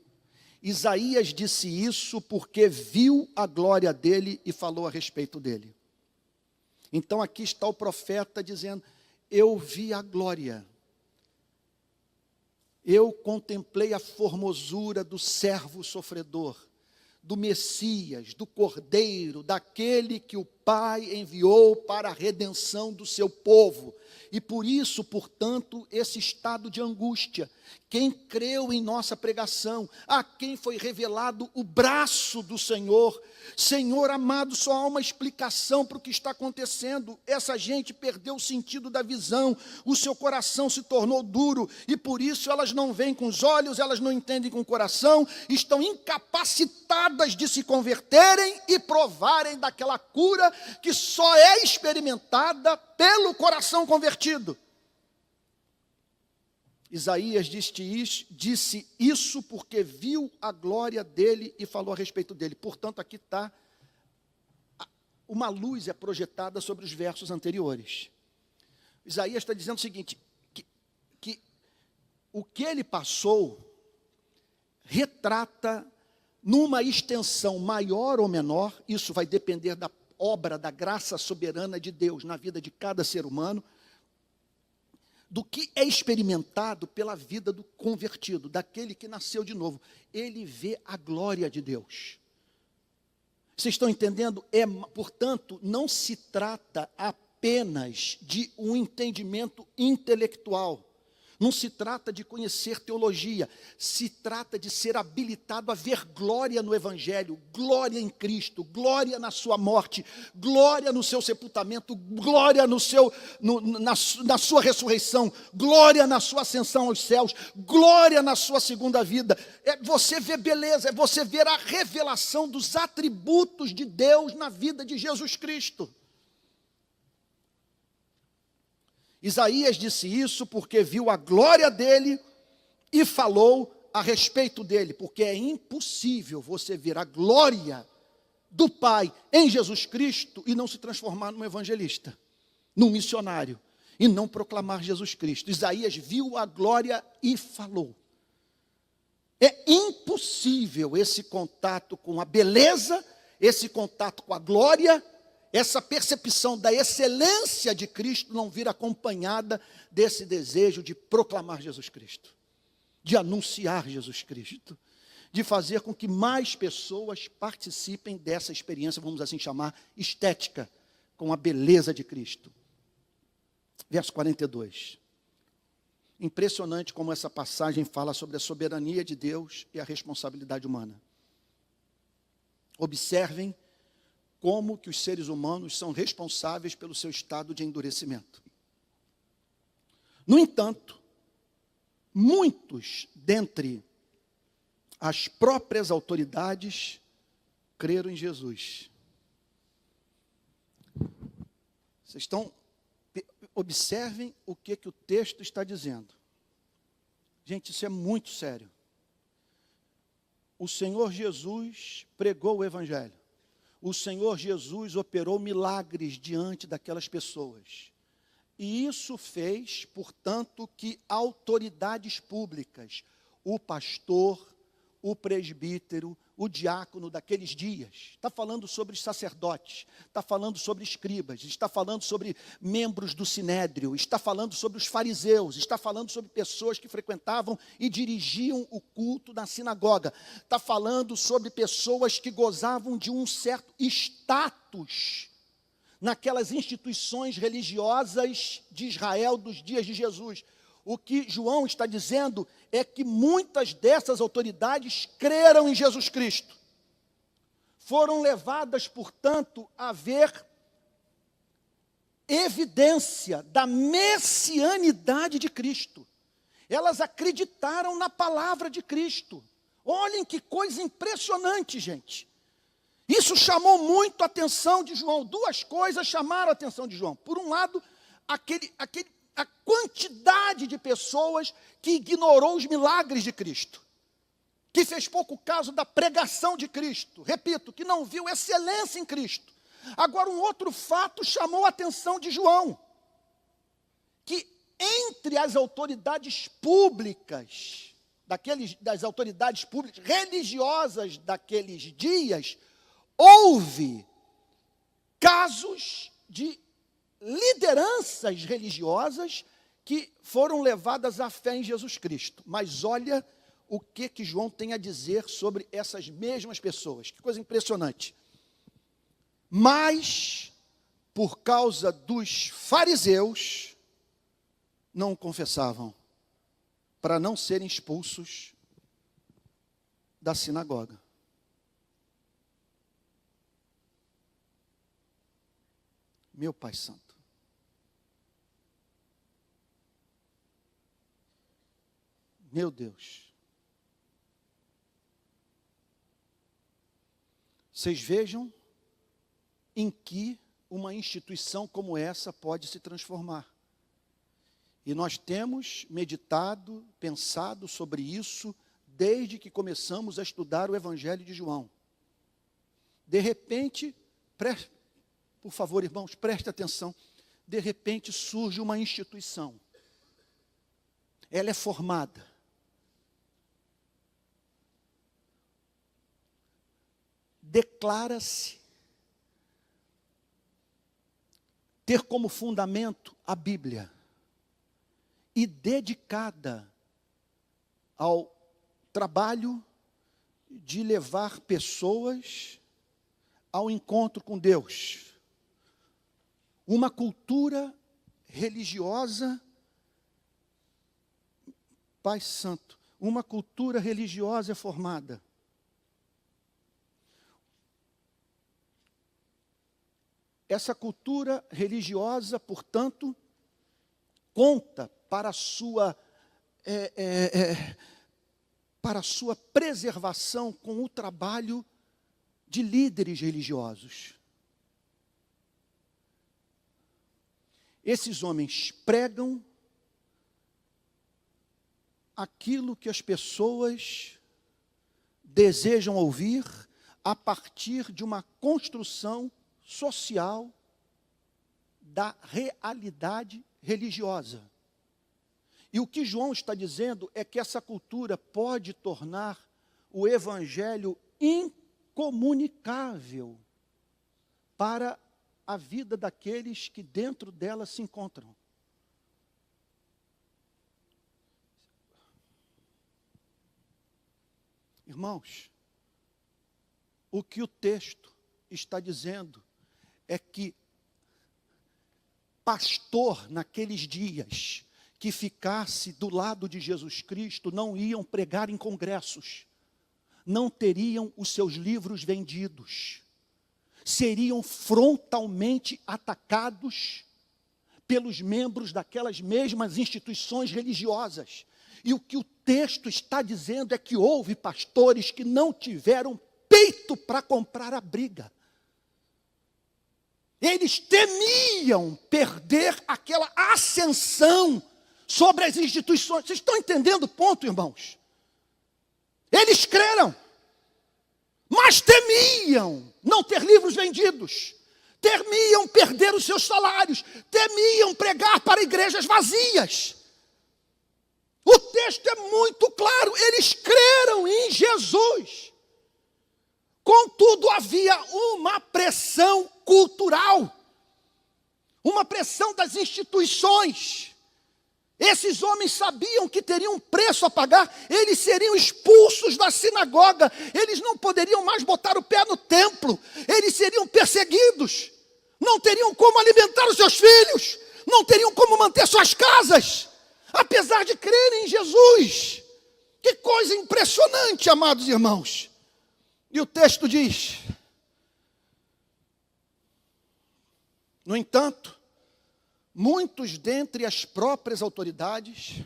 Isaías disse isso porque viu a glória dele e falou a respeito dele. Então aqui está o profeta dizendo, eu vi a glória. Eu contemplei a formosura do servo sofredor, do Messias, do Cordeiro, daquele que o Pai enviou para a redenção do seu povo. E por isso, portanto, esse estado de angústia. Quem creu em nossa pregação, a quem foi revelado o braço do Senhor. Senhor amado, só há uma explicação para o que está acontecendo. Essa gente perdeu o sentido da visão, o seu coração se tornou duro, e por isso elas não veem com os olhos, elas não entendem com o coração, estão incapacitadas de se converterem e provarem daquela cura que só é experimentada pelo coração convertido. Isaías disse isso porque viu a glória dele e falou a respeito dele. Portanto, aqui está, uma luz é projetada sobre os versos anteriores. Isaías está dizendo o seguinte, que o que ele passou retrata numa extensão maior ou menor, isso vai depender da obra da graça soberana de Deus na vida de cada ser humano, do que é experimentado pela vida do convertido, daquele que nasceu de novo. Ele vê a glória de Deus. Vocês estão entendendo? Portanto, não se trata apenas de um entendimento intelectual. Não se trata de conhecer teologia, se trata de ser habilitado a ver glória no Evangelho, glória em Cristo, glória na sua morte, glória no seu sepultamento, glória na sua ressurreição, glória na sua ascensão aos céus, glória na sua segunda vida. É você ver beleza, é você ver a revelação dos atributos de Deus na vida de Jesus Cristo. Isaías disse isso porque viu a glória dele e falou a respeito dele, porque é impossível você ver a glória do Pai em Jesus Cristo e não se transformar num evangelista, num missionário, e não proclamar Jesus Cristo. Isaías viu a glória e falou. É impossível esse contato com a beleza, esse contato com a glória, essa percepção da excelência de Cristo não vir acompanhada desse desejo de proclamar Jesus Cristo, de anunciar Jesus Cristo, de fazer com que mais pessoas participem dessa experiência, vamos assim chamar, estética, com a beleza de Cristo. Verso 42. Impressionante como essa passagem fala sobre a soberania de Deus e a responsabilidade humana. Observem como que os seres humanos são responsáveis pelo seu estado de endurecimento. No entanto, muitos dentre as próprias autoridades creram em Jesus. Vocês estão... Observem o que o texto está dizendo. Gente, isso é muito sério. O Senhor Jesus pregou o Evangelho. O Senhor Jesus operou milagres diante daquelas pessoas. E isso fez, portanto, que autoridades públicas, o pastor, o presbítero, o diácono daqueles dias, está falando sobre os sacerdotes, está falando sobre escribas, está falando sobre membros do sinédrio, está falando sobre os fariseus, está falando sobre pessoas que frequentavam e dirigiam o culto na sinagoga, está falando sobre pessoas que gozavam de um certo status naquelas instituições religiosas de Israel dos dias de Jesus. O que João está dizendo é que muitas dessas autoridades creram em Jesus Cristo. Foram levadas, portanto, a ver evidência da messianidade de Cristo. Elas acreditaram na palavra de Cristo. Olhem que coisa impressionante, gente. Isso chamou muito a atenção de João. Duas coisas chamaram a atenção de João. Por um lado, a quantidade de pessoas que ignorou os milagres de Cristo, que fez pouco caso da pregação de Cristo, repito, que não viu excelência em Cristo. Agora, um outro fato chamou a atenção de João, que entre as autoridades públicas, das autoridades públicas religiosas daqueles dias, houve casos de lideranças religiosas que foram levadas à fé em Jesus Cristo. Mas olha o que João tem a dizer sobre essas mesmas pessoas. Que coisa impressionante. Mas, por causa dos fariseus, não confessavam, para não serem expulsos da sinagoga. Meu Pai Santo. Meu Deus. Vocês vejam em que uma instituição como essa pode se transformar. E nós temos meditado, pensado sobre isso, desde que começamos a estudar o Evangelho de João. De repente, por favor, irmãos, preste atenção. De repente surge uma instituição. Ela é formada. Declara-se ter como fundamento a Bíblia e dedicada ao trabalho de levar pessoas ao encontro com Deus. Uma cultura religiosa, Pai Santo, uma cultura religiosa formada. Essa cultura religiosa, portanto, conta para a sua preservação com o trabalho de líderes religiosos. Esses homens pregam aquilo que as pessoas desejam ouvir a partir de uma construção social da realidade religiosa. E o que João está dizendo é que essa cultura pode tornar o evangelho incomunicável para a vida daqueles que dentro dela se encontram. Irmãos, o que o texto está dizendo é que pastor naqueles dias que ficasse do lado de Jesus Cristo não iam pregar em congressos, não teriam os seus livros vendidos, seriam frontalmente atacados pelos membros daquelas mesmas instituições religiosas. E o que o texto está dizendo é que houve pastores que não tiveram peito para comprar a briga. Eles temiam perder aquela ascensão sobre as instituições. Vocês estão entendendo o ponto, irmãos? Eles creram, mas temiam não ter livros vendidos, temiam perder os seus salários, temiam pregar para igrejas vazias. O texto é muito claro, eles creram em Jesus. Contudo, havia uma pressão cultural, uma pressão das instituições. Esses homens sabiam que teriam um preço a pagar, eles seriam expulsos da sinagoga, eles não poderiam mais botar o pé no templo, eles seriam perseguidos, não teriam como alimentar os seus filhos, não teriam como manter suas casas, apesar de crerem em Jesus. Que coisa impressionante, amados irmãos. E o texto diz: no entanto, muitos dentre as próprias autoridades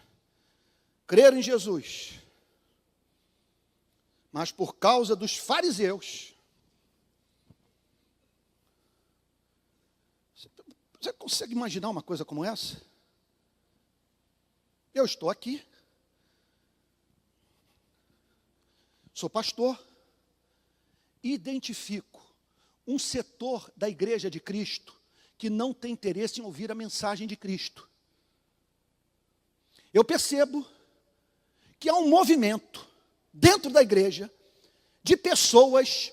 creram em Jesus, mas por causa dos fariseus. Você consegue imaginar uma coisa como essa? Eu estou aqui, sou pastor, e identifico um setor da igreja de Cristo que não tem interesse em ouvir a mensagem de Cristo. Eu percebo que há um movimento dentro da igreja de pessoas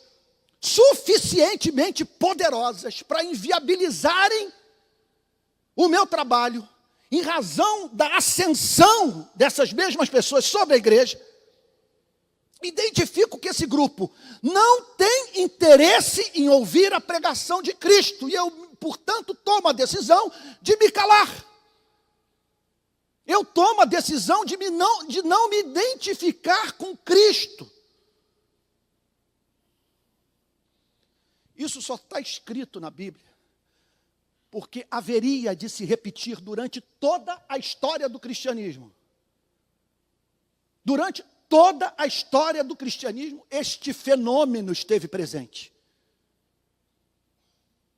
suficientemente poderosas para inviabilizarem o meu trabalho, em razão da ascensão dessas mesmas pessoas sobre a igreja. Identifico que esse grupo não tem interesse em ouvir a pregação de Cristo, e eu, portanto, tomo a decisão de me calar. Eu tomo a decisão de não me identificar com Cristo. Isso só está escrito na Bíblia, porque haveria de se repetir durante toda a história do cristianismo. Durante toda a história do cristianismo, este fenômeno esteve presente.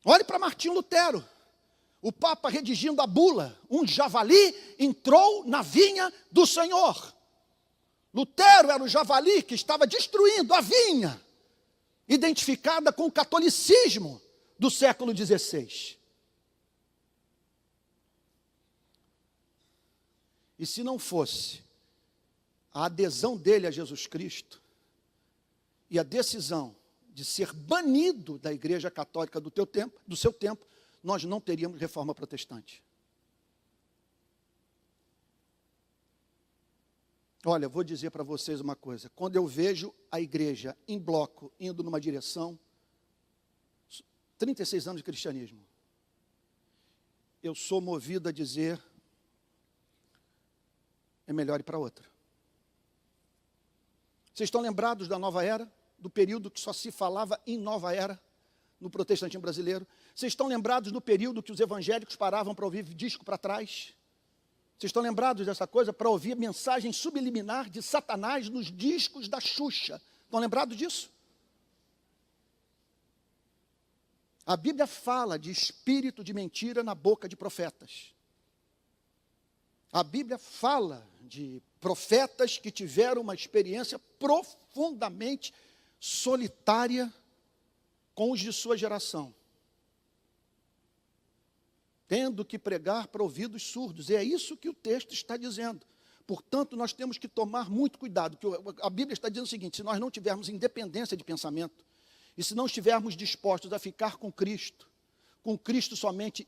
Olhe para Martinho Lutero, o Papa redigindo a bula: um javali entrou na vinha do Senhor. Lutero era o javali que estava destruindo a vinha, identificada com o catolicismo do século XVI. E se não fosse a adesão dele a Jesus Cristo e a decisão de ser banido da Igreja Católica do seu tempo, nós não teríamos reforma protestante. Olha, vou dizer para vocês uma coisa: quando eu vejo a igreja em bloco indo numa direção, 36 anos de cristianismo, eu sou movido a dizer: é melhor ir para outra. Vocês estão lembrados da nova era? Do período que só se falava em nova era no protestantismo brasileiro? Vocês estão lembrados do período que os evangélicos paravam para ouvir disco para trás? Vocês estão lembrados dessa coisa? Para ouvir mensagem subliminar de Satanás nos discos da Xuxa. Estão lembrados disso? A Bíblia fala de espírito de mentira na boca de profetas. A Bíblia fala de profetas que tiveram uma experiência profundamente solitária com os de sua geração, tendo que pregar para ouvidos surdos. E é isso que o texto está dizendo. Portanto, nós temos que tomar muito cuidado, porque a Bíblia está dizendo o seguinte: se nós não tivermos independência de pensamento, e se não estivermos dispostos a ficar com Cristo somente,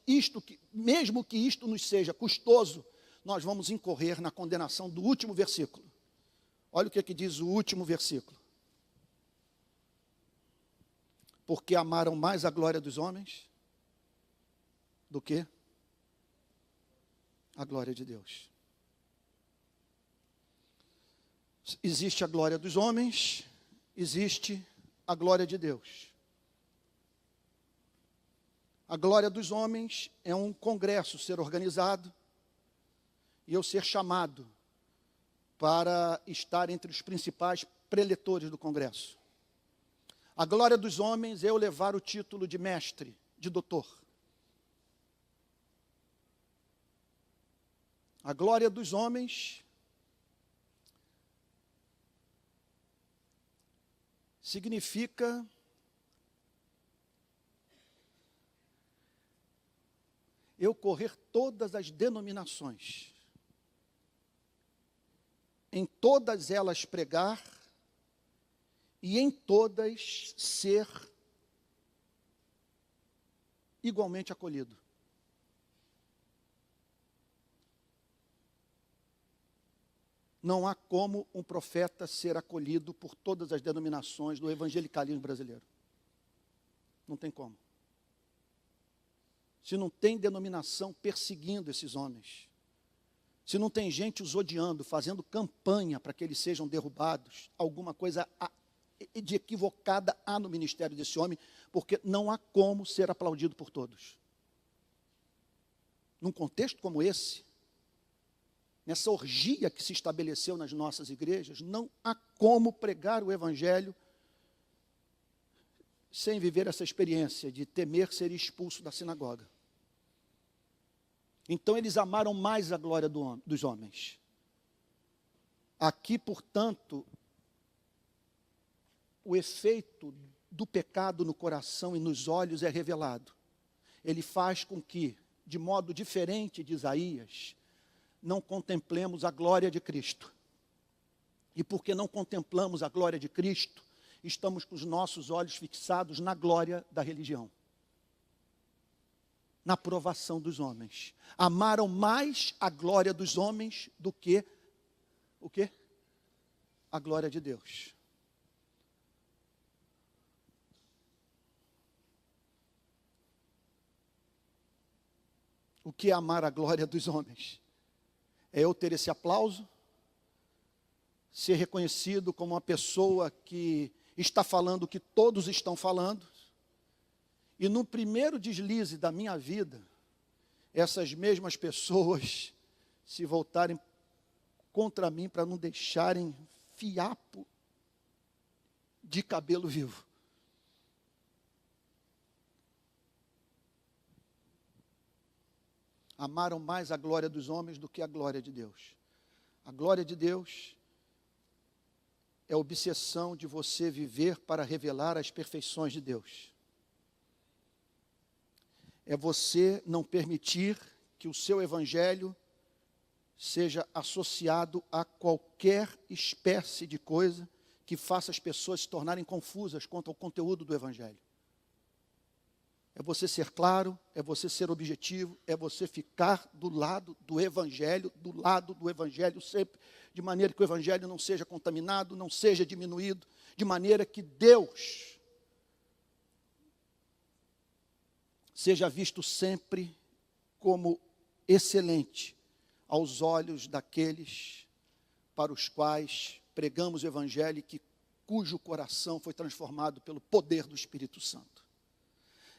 mesmo que isto nos seja custoso, nós vamos incorrer na condenação do último versículo. Olha o que diz o último versículo. Porque amaram mais a glória dos homens do que a glória de Deus. Existe a glória dos homens, existe a glória de Deus. A glória dos homens é um congresso ser organizado e eu ser chamado para estar entre os principais preletores do congresso. A glória dos homens é eu levar o título de mestre, de doutor. A glória dos homens significa eu correr todas as denominações, em todas elas pregar e em todas ser igualmente acolhido. Não há como um profeta ser acolhido por todas as denominações do evangelicalismo brasileiro. Não tem como. Se não tem denominação perseguindo esses homens, se não tem gente os odiando, fazendo campanha para que eles sejam derrubados, alguma coisa de equivocada há no ministério desse homem, porque não há como ser aplaudido por todos. Num contexto como esse, nessa orgia que se estabeleceu nas nossas igrejas, não há como pregar o evangelho sem viver essa experiência de temer ser expulso da sinagoga. Então eles amaram mais a glória dos homens. Aqui, portanto, o efeito do pecado no coração e nos olhos é revelado. Ele faz com que, de modo diferente de Isaías, não contemplemos a glória de Cristo. E porque não contemplamos a glória de Cristo, estamos com os nossos olhos fixados na glória da religião, na aprovação dos homens. Amaram mais a glória dos homens do que o quê? A glória de Deus. O que é amar a glória dos homens? É eu ter esse aplauso, ser reconhecido como uma pessoa que está falando o que todos estão falando, e no primeiro deslize da minha vida, essas mesmas pessoas se voltarem contra mim para não deixarem fiapo de cabelo vivo. Amaram mais a glória dos homens do que a glória de Deus. A glória de Deus é a obsessão de você viver para revelar as perfeições de Deus. É você não permitir que o seu evangelho seja associado a qualquer espécie de coisa que faça as pessoas se tornarem confusas quanto ao conteúdo do evangelho. É você ser claro, é você ser objetivo, é você ficar do lado do evangelho sempre, de maneira que o evangelho não seja contaminado, não seja diminuído, de maneira que Deus seja visto sempre como excelente aos olhos daqueles para os quais pregamos o evangelho e cujo coração foi transformado pelo poder do Espírito Santo.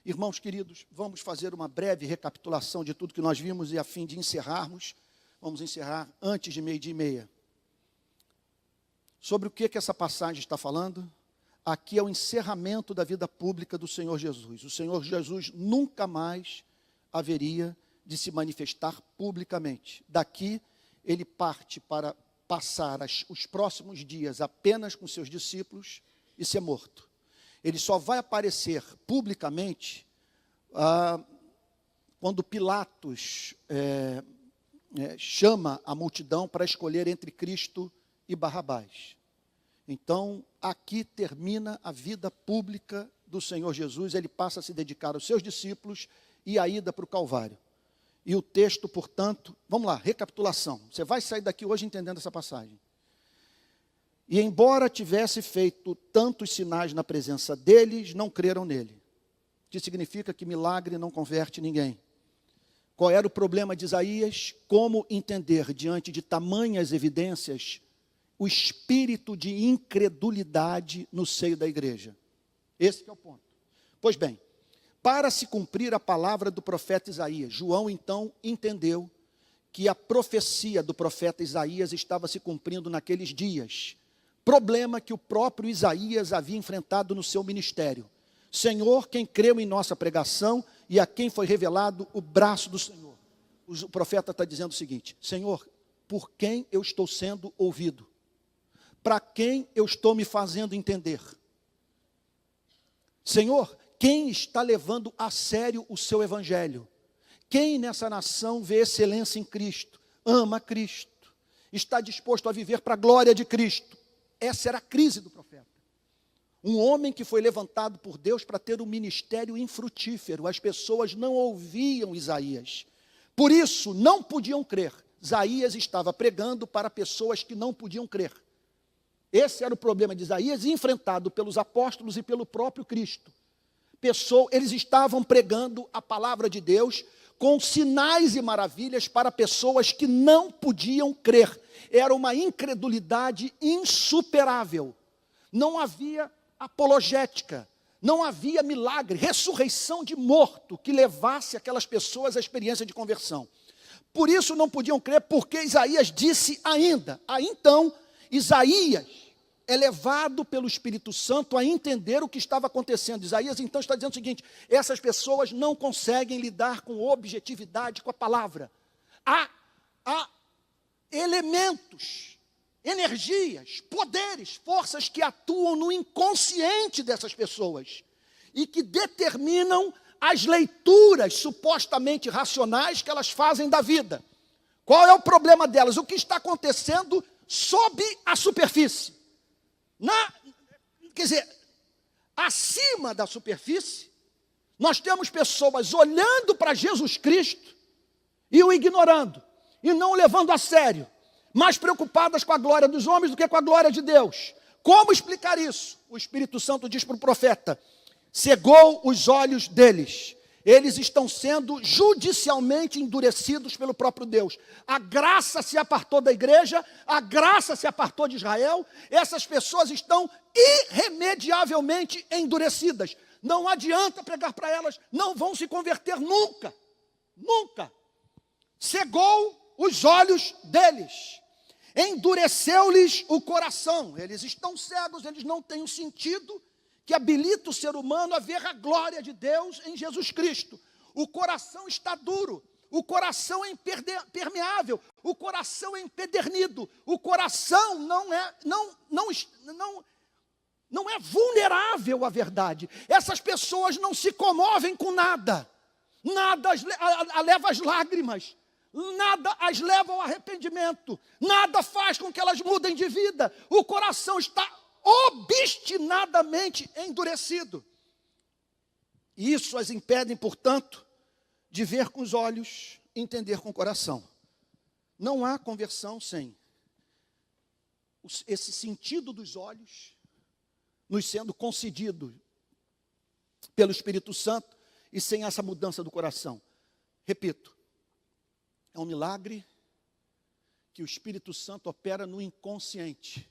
Irmãos queridos, vamos fazer uma breve recapitulação de tudo que nós vimos e a fim de encerrarmos, vamos encerrar antes de 12:30. Sobre o que essa passagem está falando? aqui é o encerramento da vida pública do Senhor Jesus. O Senhor Jesus nunca mais haveria de se manifestar publicamente. Daqui, ele parte para passar os próximos dias apenas com seus discípulos e ser morto. Ele só vai aparecer publicamente quando Pilatos chama a multidão para escolher entre Cristo e Barrabás. Então, aqui termina a vida pública do Senhor Jesus, ele passa a se dedicar aos seus discípulos e a ida para o Calvário. E o texto, portanto, vamos lá, recapitulação. Você vai sair daqui hoje entendendo essa passagem. E embora tivesse feito tantos sinais na presença deles, não creram nele. O que significa que milagre não converte ninguém. Qual era o problema de Isaías? Como entender, diante de tamanhas evidências, o espírito de incredulidade no seio da igreja? Esse que é o ponto. Pois bem, para se cumprir a palavra do profeta Isaías, João então entendeu que a profecia do profeta Isaías estava se cumprindo naqueles dias. Problema que o próprio Isaías havia enfrentado no seu ministério. Senhor, quem creu em nossa pregação e a quem foi revelado o braço do Senhor. O profeta está dizendo o seguinte: Senhor, por quem eu estou sendo ouvido? Para quem eu estou me fazendo entender? Senhor, quem está levando a sério o seu evangelho? Quem nessa nação vê excelência em Cristo, ama Cristo, está disposto a viver para a glória de Cristo? Essa era a crise do profeta. Um homem que foi levantado por Deus para ter um ministério infrutífero. As pessoas não ouviam Isaías. Por isso, não podiam crer. Isaías estava pregando para pessoas que não podiam crer. Esse era o problema de Isaías, enfrentado pelos apóstolos e pelo próprio Cristo. Eles estavam pregando a palavra de Deus com sinais e maravilhas para pessoas que não podiam crer. Era uma incredulidade insuperável. Não havia apologética, não havia milagre, ressurreição de morto que levasse aquelas pessoas à experiência de conversão. Por isso não podiam crer, porque Isaías disse ainda. Aí então, Isaías é levado pelo Espírito Santo a entender o que estava acontecendo. Isaías então está dizendo o seguinte: essas pessoas não conseguem lidar com objetividade com a palavra. Há elementos, energias, poderes, forças que atuam no inconsciente dessas pessoas e que determinam as leituras supostamente racionais que elas fazem da vida. Qual é o problema delas? O que está acontecendo sob a superfície? Quer dizer, acima da superfície, nós temos pessoas olhando para Jesus Cristo e o ignorando, e não o levando a sério, mais preocupadas com a glória dos homens do que com a glória de Deus. Como explicar isso? O Espírito Santo diz para o profeta: cegou os olhos deles. Eles estão sendo judicialmente endurecidos pelo próprio Deus. A graça se apartou da igreja, a graça se apartou de Israel. Essas pessoas estão irremediavelmente endurecidas. Não adianta pregar para elas, não vão se converter nunca. Nunca. Cegou os olhos deles. Endureceu-lhes o coração. Eles estão cegos, eles não têm um sentido que habilita o ser humano a ver a glória de Deus em Jesus Cristo. O coração está duro, o coração é impermeável, o coração é empedernido, o coração não é vulnerável à verdade. Essas pessoas não se comovem com nada, nada as leva às lágrimas, nada as leva ao arrependimento, nada faz com que elas mudem de vida. O coração está obstinadamente endurecido. E isso as impedem, portanto, de ver com os olhos, entender com o coração. Não há conversão sem esse sentido dos olhos nos sendo concedido pelo Espírito Santo e sem essa mudança do coração. Repito, é um milagre que o Espírito Santo opera no inconsciente,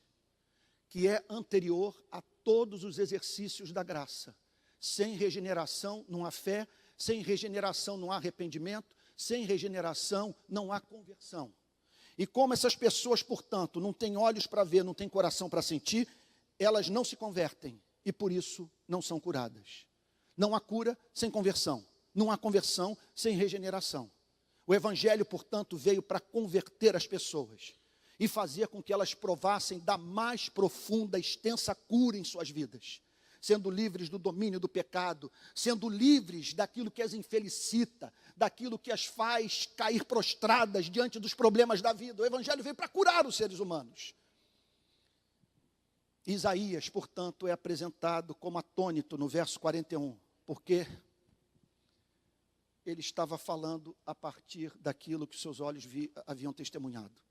que é anterior a todos os exercícios da graça. Sem regeneração não há fé, sem regeneração não há arrependimento, sem regeneração não há conversão. E como essas pessoas, portanto, não têm olhos para ver, não têm coração para sentir, elas não se convertem. e por isso não são curadas. Não há cura sem conversão. Não há conversão sem regeneração. O Evangelho, portanto, veio para converter as pessoas e fazer com que elas provassem da mais profunda, extensa cura em suas vidas, sendo livres do domínio do pecado, sendo livres daquilo que as infelicita, daquilo que as faz cair prostradas diante dos problemas da vida. O Evangelho veio para curar os seres humanos. Isaías, portanto, é apresentado como atônito no verso 41, porque ele estava falando a partir daquilo que seus olhos haviam testemunhado.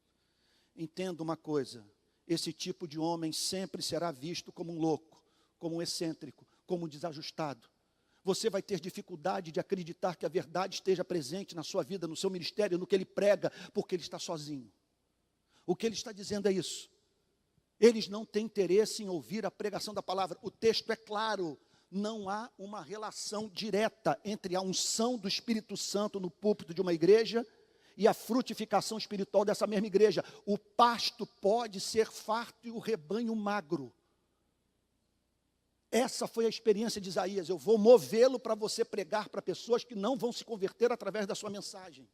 Entenda uma coisa, esse tipo de homem sempre será visto como um louco, como um excêntrico, como um desajustado. Você vai ter dificuldade de acreditar que a verdade esteja presente na sua vida, no seu ministério, no que ele prega, porque ele está sozinho. O que ele está dizendo é isso. Eles não têm interesse em ouvir a pregação da palavra. O texto é claro. Não há uma relação direta entre a unção do Espírito Santo no púlpito de uma igreja e a frutificação espiritual dessa mesma igreja. O pasto pode ser farto e o rebanho magro. Essa foi a experiência de Isaías. Eu vou movê-lo para você pregar para pessoas que não vão se converter através da sua mensagem.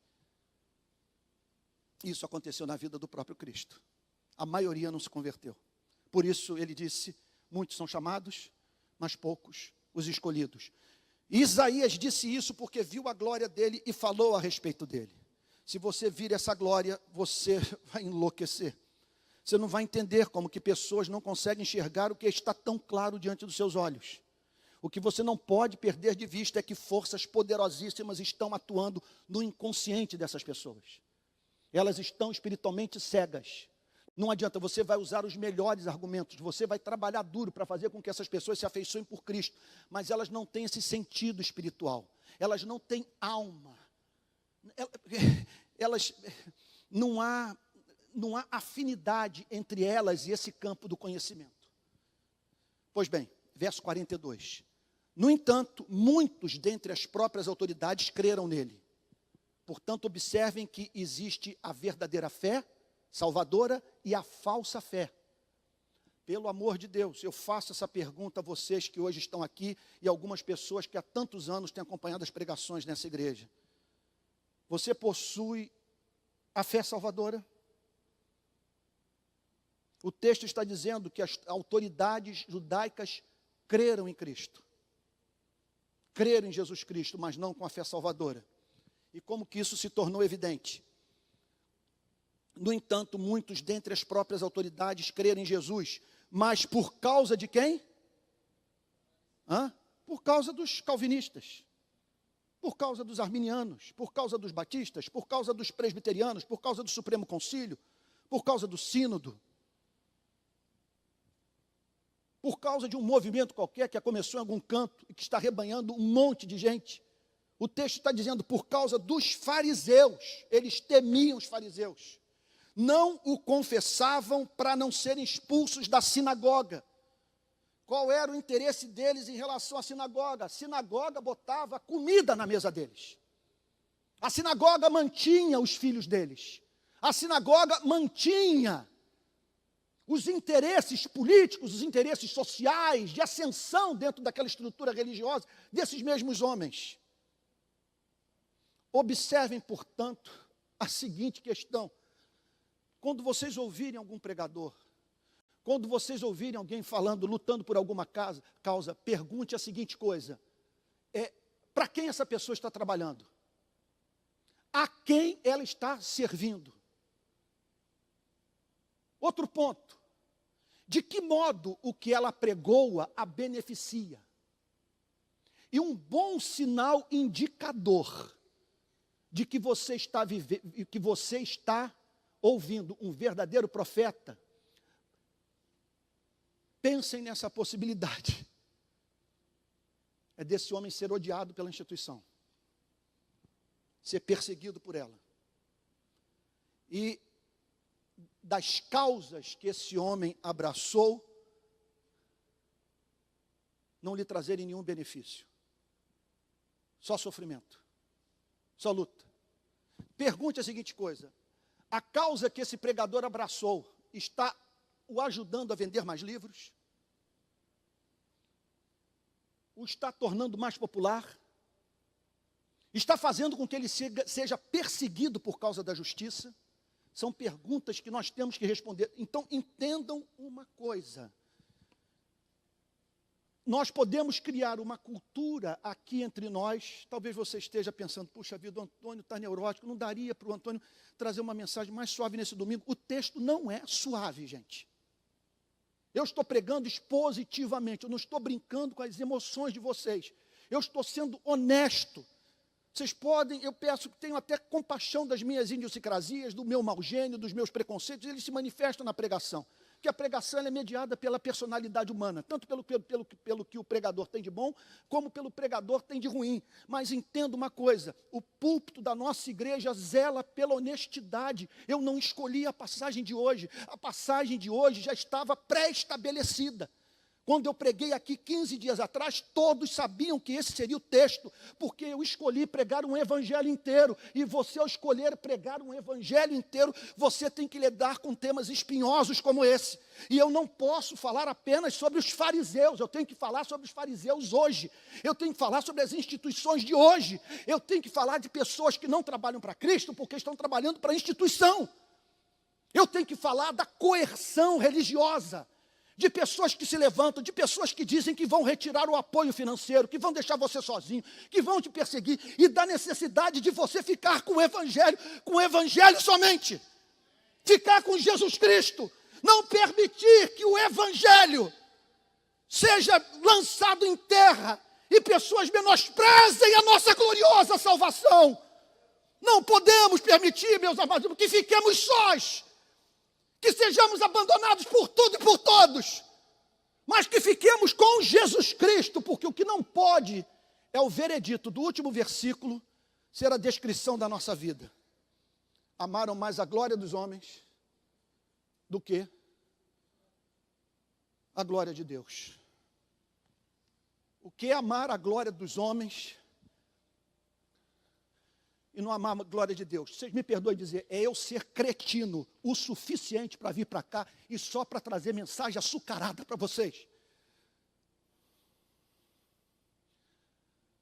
Isso aconteceu na vida do próprio Cristo. A maioria não se converteu. Por isso ele disse, muitos são chamados, mas poucos os escolhidos. Isaías disse isso porque viu a glória dele e falou a respeito dele. Se você vir essa glória, você vai enlouquecer. Você não vai entender como que pessoas não conseguem enxergar o que está tão claro diante dos seus olhos. O que você não pode perder de vista é que forças poderosíssimas estão atuando no inconsciente dessas pessoas. Elas estão espiritualmente cegas. Não adianta, você vai usar os melhores argumentos, você vai trabalhar duro para fazer com que essas pessoas se afeiçoem por Cristo, mas elas não têm esse sentido espiritual, elas não têm alma, elas não há afinidade entre elas e esse campo do conhecimento. Pois bem, verso 42. No entanto, muitos dentre as próprias autoridades creram nele. Portanto, observem que existe a verdadeira fé salvadora e a falsa fé. Pelo amor de Deus, eu faço essa pergunta a vocês que hoje estão aqui e algumas pessoas que há tantos anos têm acompanhado as pregações nessa igreja. Você possui a fé salvadora? O texto está dizendo que as autoridades judaicas creram em Cristo. Creram em Jesus Cristo, mas não com a fé salvadora. E como que isso se tornou evidente? No entanto, muitos dentre as próprias autoridades creram em Jesus, mas por causa de quem? Por causa dos calvinistas, por causa dos arminianos, por causa dos batistas, por causa dos presbiterianos, por causa do Supremo Concílio, por causa do sínodo, por causa de um movimento qualquer que começou em algum canto e que está rebanhando um monte de gente. O texto está dizendo por causa dos fariseus, eles temiam os fariseus. Não o confessavam para não serem expulsos da sinagoga. Qual era o interesse deles em relação à sinagoga? A sinagoga botava comida na mesa deles. A sinagoga mantinha os filhos deles. A sinagoga mantinha os interesses políticos, os interesses sociais, de ascensão dentro daquela estrutura religiosa desses mesmos homens. Observem, portanto, a seguinte questão. Quando vocês ouvirem algum pregador, quando vocês ouvirem alguém falando, lutando por alguma causa, pergunte a seguinte coisa: para quem essa pessoa está trabalhando? A quem ela está servindo? Outro ponto: de que modo o que ela pregoa a beneficia? E um bom sinal indicador de que você está vivendo, que você está ouvindo um verdadeiro profeta, pensem nessa possibilidade. É desse homem ser odiado pela instituição, ser perseguido por ela. E das causas que esse homem abraçou, não lhe trazerem nenhum benefício. Só sofrimento, só luta. Pergunte a seguinte coisa: a causa que esse pregador abraçou está o ajudando a vender mais livros? o está tornando mais popular, está fazendo com que ele seja perseguido por causa da justiça? São perguntas que nós temos que responder. Então, entendam uma coisa. Nós podemos criar uma cultura aqui entre nós. Talvez você esteja pensando, puxa vida, o Antônio está neurótico, não daria para o Antônio trazer uma mensagem mais suave nesse domingo. O texto não é suave, gente. Eu estou pregando expositivamente, eu não estou brincando com as emoções de vocês. Eu estou sendo honesto. Vocês podem, eu peço que tenham até compaixão das minhas idiosincrasias, do meu mau gênio, dos meus preconceitos, eles se manifestam na pregação. Porque a pregação ela é mediada pela personalidade humana, tanto pelo que o pregador tem de bom, como pelo pregador tem de ruim. Mas entenda uma coisa, o púlpito da nossa igreja zela pela honestidade. Eu não escolhi a passagem de hoje já estava pré-estabelecida. Quando eu preguei aqui 15 dias atrás, todos sabiam que esse seria o texto, porque eu escolhi pregar um evangelho inteiro, e você, ao escolher pregar um evangelho inteiro, você tem que lidar com temas espinhosos como esse. E eu não posso falar apenas sobre os fariseus, eu tenho que falar sobre os fariseus hoje, eu tenho que falar sobre as instituições de hoje, eu tenho que falar de pessoas que não trabalham para Cristo, porque estão trabalhando para a instituição. Eu tenho que falar da coerção religiosa, de pessoas que se levantam, de pessoas que dizem que vão retirar o apoio financeiro, que vão deixar você sozinho, que vão te perseguir, e da necessidade de você ficar com o evangelho somente, ficar com Jesus Cristo, não permitir que o evangelho seja lançado em terra, e pessoas menosprezem a nossa gloriosa salvação. Não podemos permitir, meus amados, que fiquemos sós, que sejamos abandonados por tudo e por todos, mas que fiquemos com Jesus Cristo, porque o que não pode é o veredito do último versículo ser a descrição da nossa vida. Amaram mais a glória dos homens do que a glória de Deus. O que é amar a glória dos homens e não amar a glória de Deus? Vocês me perdoem dizer, é eu ser cretino o suficiente para vir para cá e só para trazer mensagem açucarada para vocês.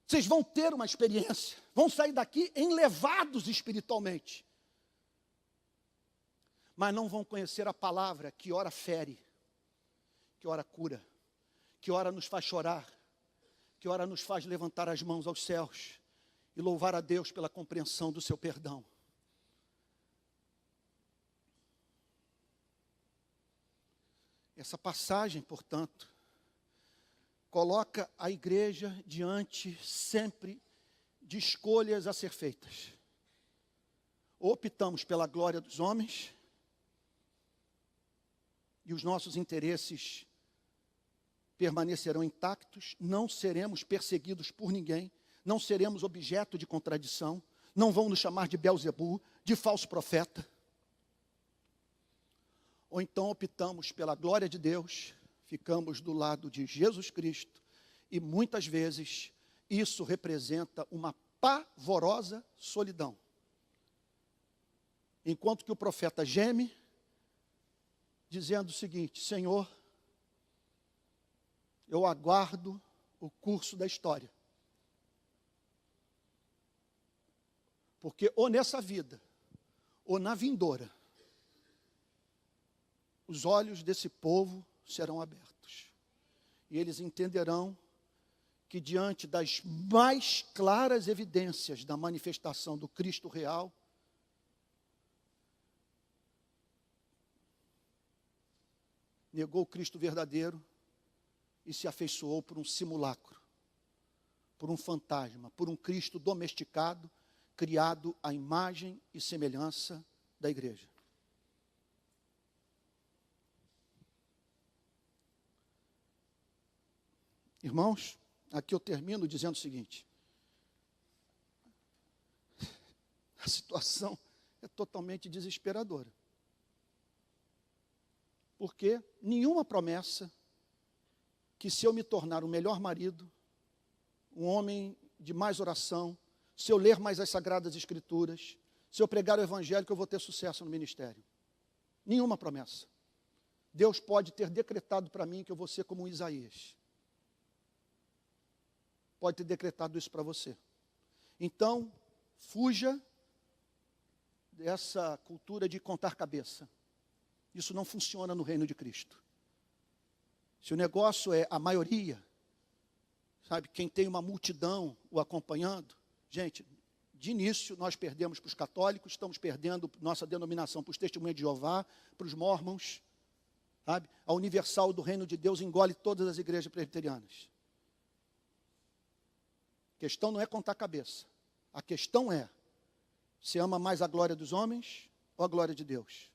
Vocês vão ter uma experiência, vão sair daqui enlevados espiritualmente, mas não vão conhecer a palavra que ora fere, que ora cura, que ora nos faz chorar, que ora nos faz levantar as mãos aos céus e louvar a Deus pela compreensão do seu perdão. Essa passagem, portanto, coloca a igreja diante sempre de escolhas a ser feitas. Ou optamos pela glória dos homens, e os nossos interesses permanecerão intactos, não seremos perseguidos por ninguém, não seremos objeto de contradição, não vão nos chamar de Belzebu, de falso profeta. Ou então optamos pela glória de Deus, ficamos do lado de Jesus Cristo, e muitas vezes isso representa uma pavorosa solidão. Enquanto que o profeta geme, dizendo o seguinte: Senhor, eu aguardo o curso da história. Porque ou nessa vida, ou na vindoura, os olhos desse povo serão abertos. E eles entenderão que diante das mais claras evidências da manifestação do Cristo real, negou o Cristo verdadeiro e se afeiçoou por um simulacro, por um fantasma, por um Cristo domesticado, criado à imagem e semelhança da igreja. Irmãos, aqui eu termino dizendo o seguinte: a situação é totalmente desesperadora. Porque nenhuma promessa que se eu me tornar um melhor marido, um homem de mais oração, se eu ler mais as Sagradas Escrituras, se eu pregar o Evangelho, que eu vou ter sucesso no ministério. Nenhuma promessa. Deus pode ter decretado para mim que eu vou ser como um Isaías. pode ter decretado isso para você. Então, fuja dessa cultura de contar cabeça. Isso não funciona no reino de Cristo. Se o negócio é a maioria, sabe, quem tem uma multidão o acompanhando, gente, de início nós perdemos para os católicos, estamos perdendo nossa denominação para os testemunhos de Jeová, para os mormons, sabe? A Universal do Reino de Deus engole todas as igrejas presbiterianas. A questão não é contar cabeça. A questão é, você ama mais a glória dos homens ou a glória de Deus?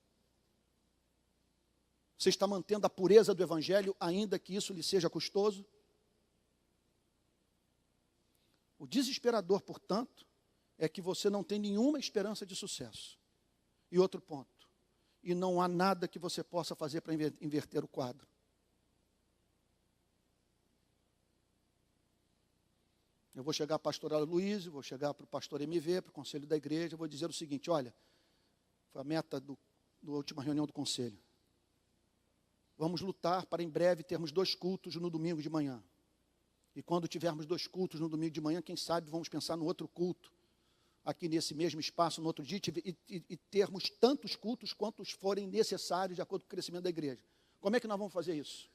Você está mantendo a pureza do Evangelho, ainda que isso lhe seja custoso? O desesperador, portanto, é que você não tem nenhuma esperança de sucesso. E outro ponto, e não há nada que você possa fazer para inverter o quadro. Eu vou chegar para a pastora Luiz, vou chegar para o pastor MV, para o conselho da igreja, vou dizer o seguinte: olha, foi a meta da última reunião do conselho. Vamos lutar para em breve termos 2 cultos no domingo de manhã. E quando tivermos 2 cultos no domingo de manhã, quem sabe vamos pensar no outro culto, aqui nesse mesmo espaço, no outro dia, e termos tantos cultos quantos forem necessários de acordo com o crescimento da igreja. Como é que nós vamos fazer isso?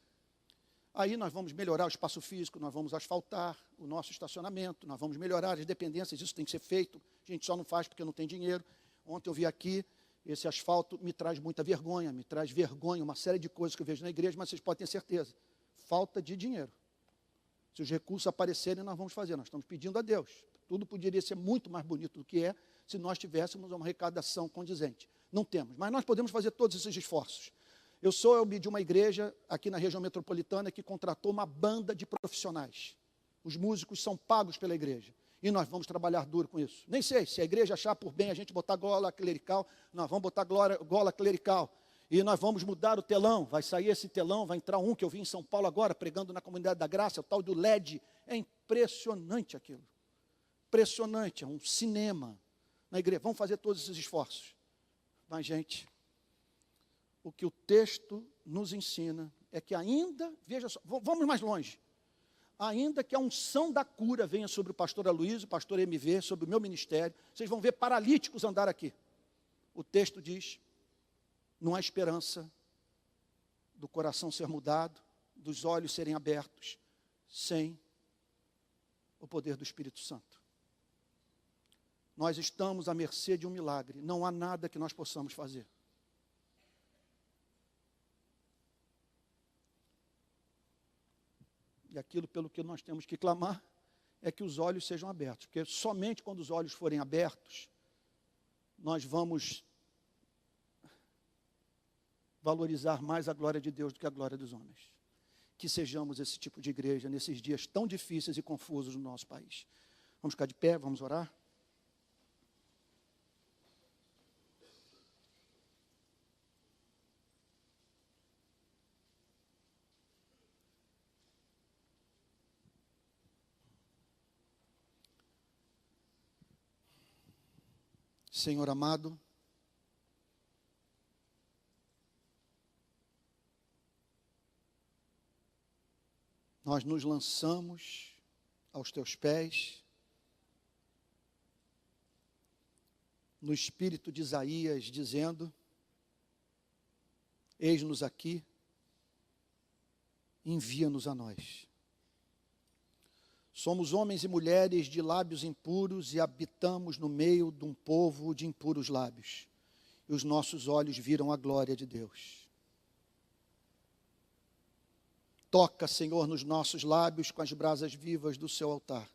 Aí nós vamos melhorar o espaço físico, nós vamos asfaltar o nosso estacionamento, nós vamos melhorar as dependências, isso tem que ser feito, a gente só não faz porque não tem dinheiro. Ontem eu vi aqui, esse asfalto me traz muita vergonha, uma série de coisas que eu vejo na igreja, mas vocês podem ter certeza, falta de dinheiro. Se os recursos aparecerem, nós vamos fazer, nós estamos pedindo a Deus. Tudo poderia ser muito mais bonito do que é, se nós tivéssemos uma arrecadação condizente. Não temos, mas nós podemos fazer todos esses esforços. Eu sou de uma igreja aqui na região metropolitana que contratou uma banda de profissionais. Os músicos são pagos pela igreja. E nós vamos trabalhar duro com isso. Nem sei, se a igreja achar por bem a gente botar gola clerical, nós vamos botar gola clerical. E nós vamos mudar o telão. Vai sair esse telão, vai entrar um que eu vi em São Paulo agora, pregando na Comunidade da Graça, o tal do LED. É impressionante aquilo. Impressionante, é um cinema na igreja. Vamos fazer todos esses esforços. Mas, gente, o que o texto nos ensina é que ainda, veja só, vamos mais longe, ainda que a unção da cura venha sobre o pastor Aloysio, o pastor MV, sobre o meu ministério, vocês vão ver paralíticos andar aqui. O texto diz, não há esperança do coração ser mudado, dos olhos serem abertos, sem o poder do Espírito Santo. Nós estamos à mercê de um milagre, não há nada que nós possamos fazer. E aquilo pelo que nós temos que clamar é que os olhos sejam abertos, porque somente quando os olhos forem abertos, nós vamos valorizar mais a glória de Deus do que a glória dos homens. Que sejamos esse tipo de igreja nesses dias tão difíceis e confusos no nosso país. Vamos ficar de pé, vamos orar? Senhor amado, nós nos lançamos aos teus pés, no espírito de Isaías, dizendo, eis-nos aqui, envia-nos a nós. Somos homens e mulheres de lábios impuros e habitamos no meio de um povo de impuros lábios. E os nossos olhos viram a glória de Deus. Toca, Senhor, nos nossos lábios com as brasas vivas do seu altar.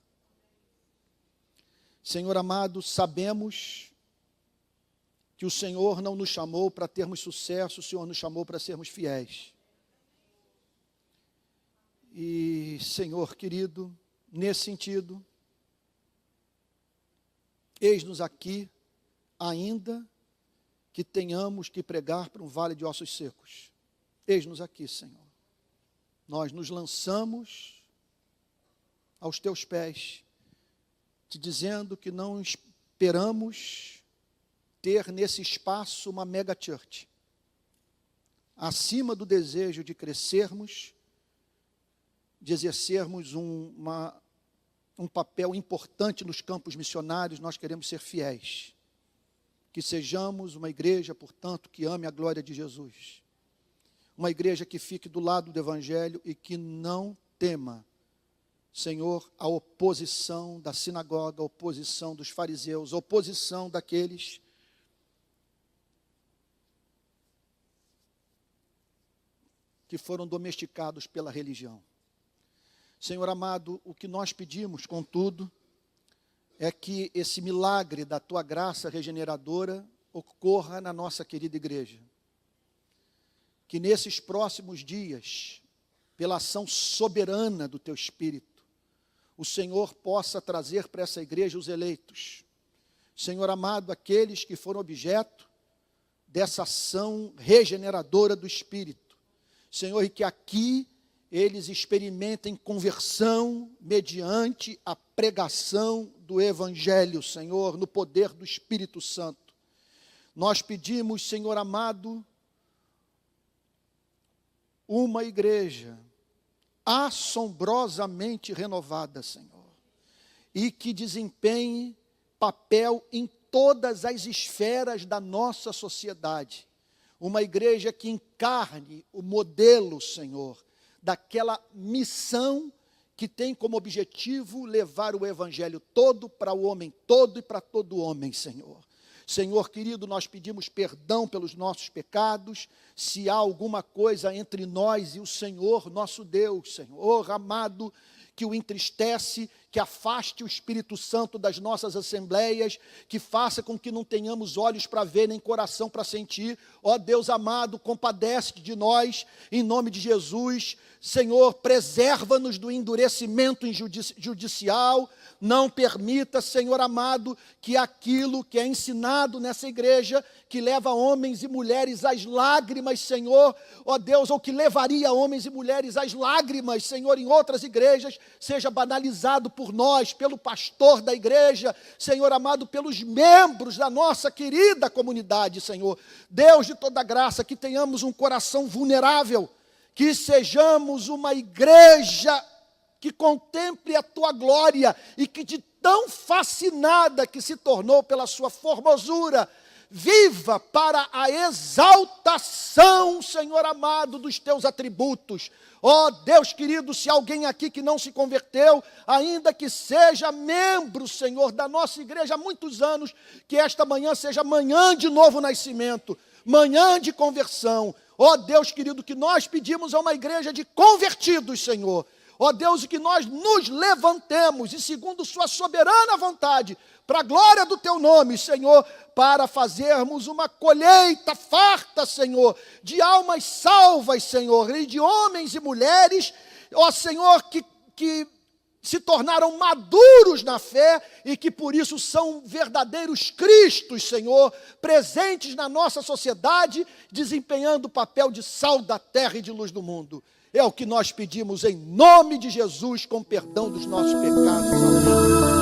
Senhor amado, sabemos que o Senhor não nos chamou para termos sucesso, o Senhor nos chamou para sermos fiéis. E, Senhor querido, nesse sentido, eis-nos aqui, ainda que tenhamos que pregar para um vale de ossos secos. Eis-nos aqui, Senhor. Nós nos lançamos aos teus pés, te dizendo que não esperamos ter nesse espaço uma mega church. Acima do desejo de crescermos, de exercermos uma um papel importante nos campos missionários, nós queremos ser fiéis. Que sejamos uma igreja, portanto, que ame a glória de Jesus. Uma igreja que fique do lado do Evangelho e que não tema, Senhor, a oposição da sinagoga, a oposição dos fariseus, a oposição daqueles que foram domesticados pela religião. Senhor amado, o que nós pedimos, contudo, é que esse milagre da Tua graça regeneradora ocorra na nossa querida igreja. Que nesses próximos dias, pela ação soberana do Teu Espírito, o Senhor possa trazer para essa igreja os eleitos. Senhor amado, aqueles que foram objeto dessa ação regeneradora do Espírito. Senhor, e que aqui eles experimentem conversão mediante a pregação do Evangelho, Senhor, no poder do Espírito Santo. Nós pedimos, Senhor amado, uma igreja assombrosamente renovada, Senhor, e que desempenhe papel em todas as esferas da nossa sociedade. Uma igreja que encarne o modelo, Senhor, daquela missão que tem como objetivo levar o Evangelho todo para o homem todo e para todo homem, Senhor. Senhor querido, nós pedimos perdão pelos nossos pecados, se há alguma coisa entre nós e o Senhor, nosso Deus, Senhor amado, que o entristece, que afaste o Espírito Santo das nossas assembleias, que faça com que não tenhamos olhos para ver, nem coração para sentir. Ó Deus amado, compadece-te de nós, em nome de Jesus. Senhor, preserva-nos do endurecimento judicial, não permita, Senhor amado, que aquilo que é ensinado nessa igreja, que leva homens e mulheres às lágrimas, Senhor, ó Deus, ou que levaria homens e mulheres às lágrimas, Senhor, em outras igrejas, seja banalizado por nós, pelo pastor da igreja, Senhor amado, pelos membros da nossa querida comunidade, Senhor. Deus de toda graça, que tenhamos um coração vulnerável, que sejamos uma igreja que contemple a Tua glória e que de tão fascinada que se tornou pela sua formosura, viva para a exaltação, Senhor amado, dos Teus atributos. Ó Deus querido, se alguém aqui que não se converteu, ainda que seja membro, Senhor, da nossa igreja há muitos anos, que esta manhã seja manhã de novo nascimento, manhã de conversão. Ó Deus querido, que nós pedimos a uma igreja de convertidos, Senhor. Ó Deus, e que nós nos levantemos, e segundo sua soberana vontade, para a glória do Teu nome, Senhor, para fazermos uma colheita farta, Senhor, de almas salvas, Senhor, e de homens e mulheres, ó Senhor, que se tornaram maduros na fé e que por isso são verdadeiros Cristos, Senhor, presentes na nossa sociedade, desempenhando o papel de sal da terra e de luz do mundo. É o que nós pedimos em nome de Jesus, com perdão dos nossos pecados. Amém.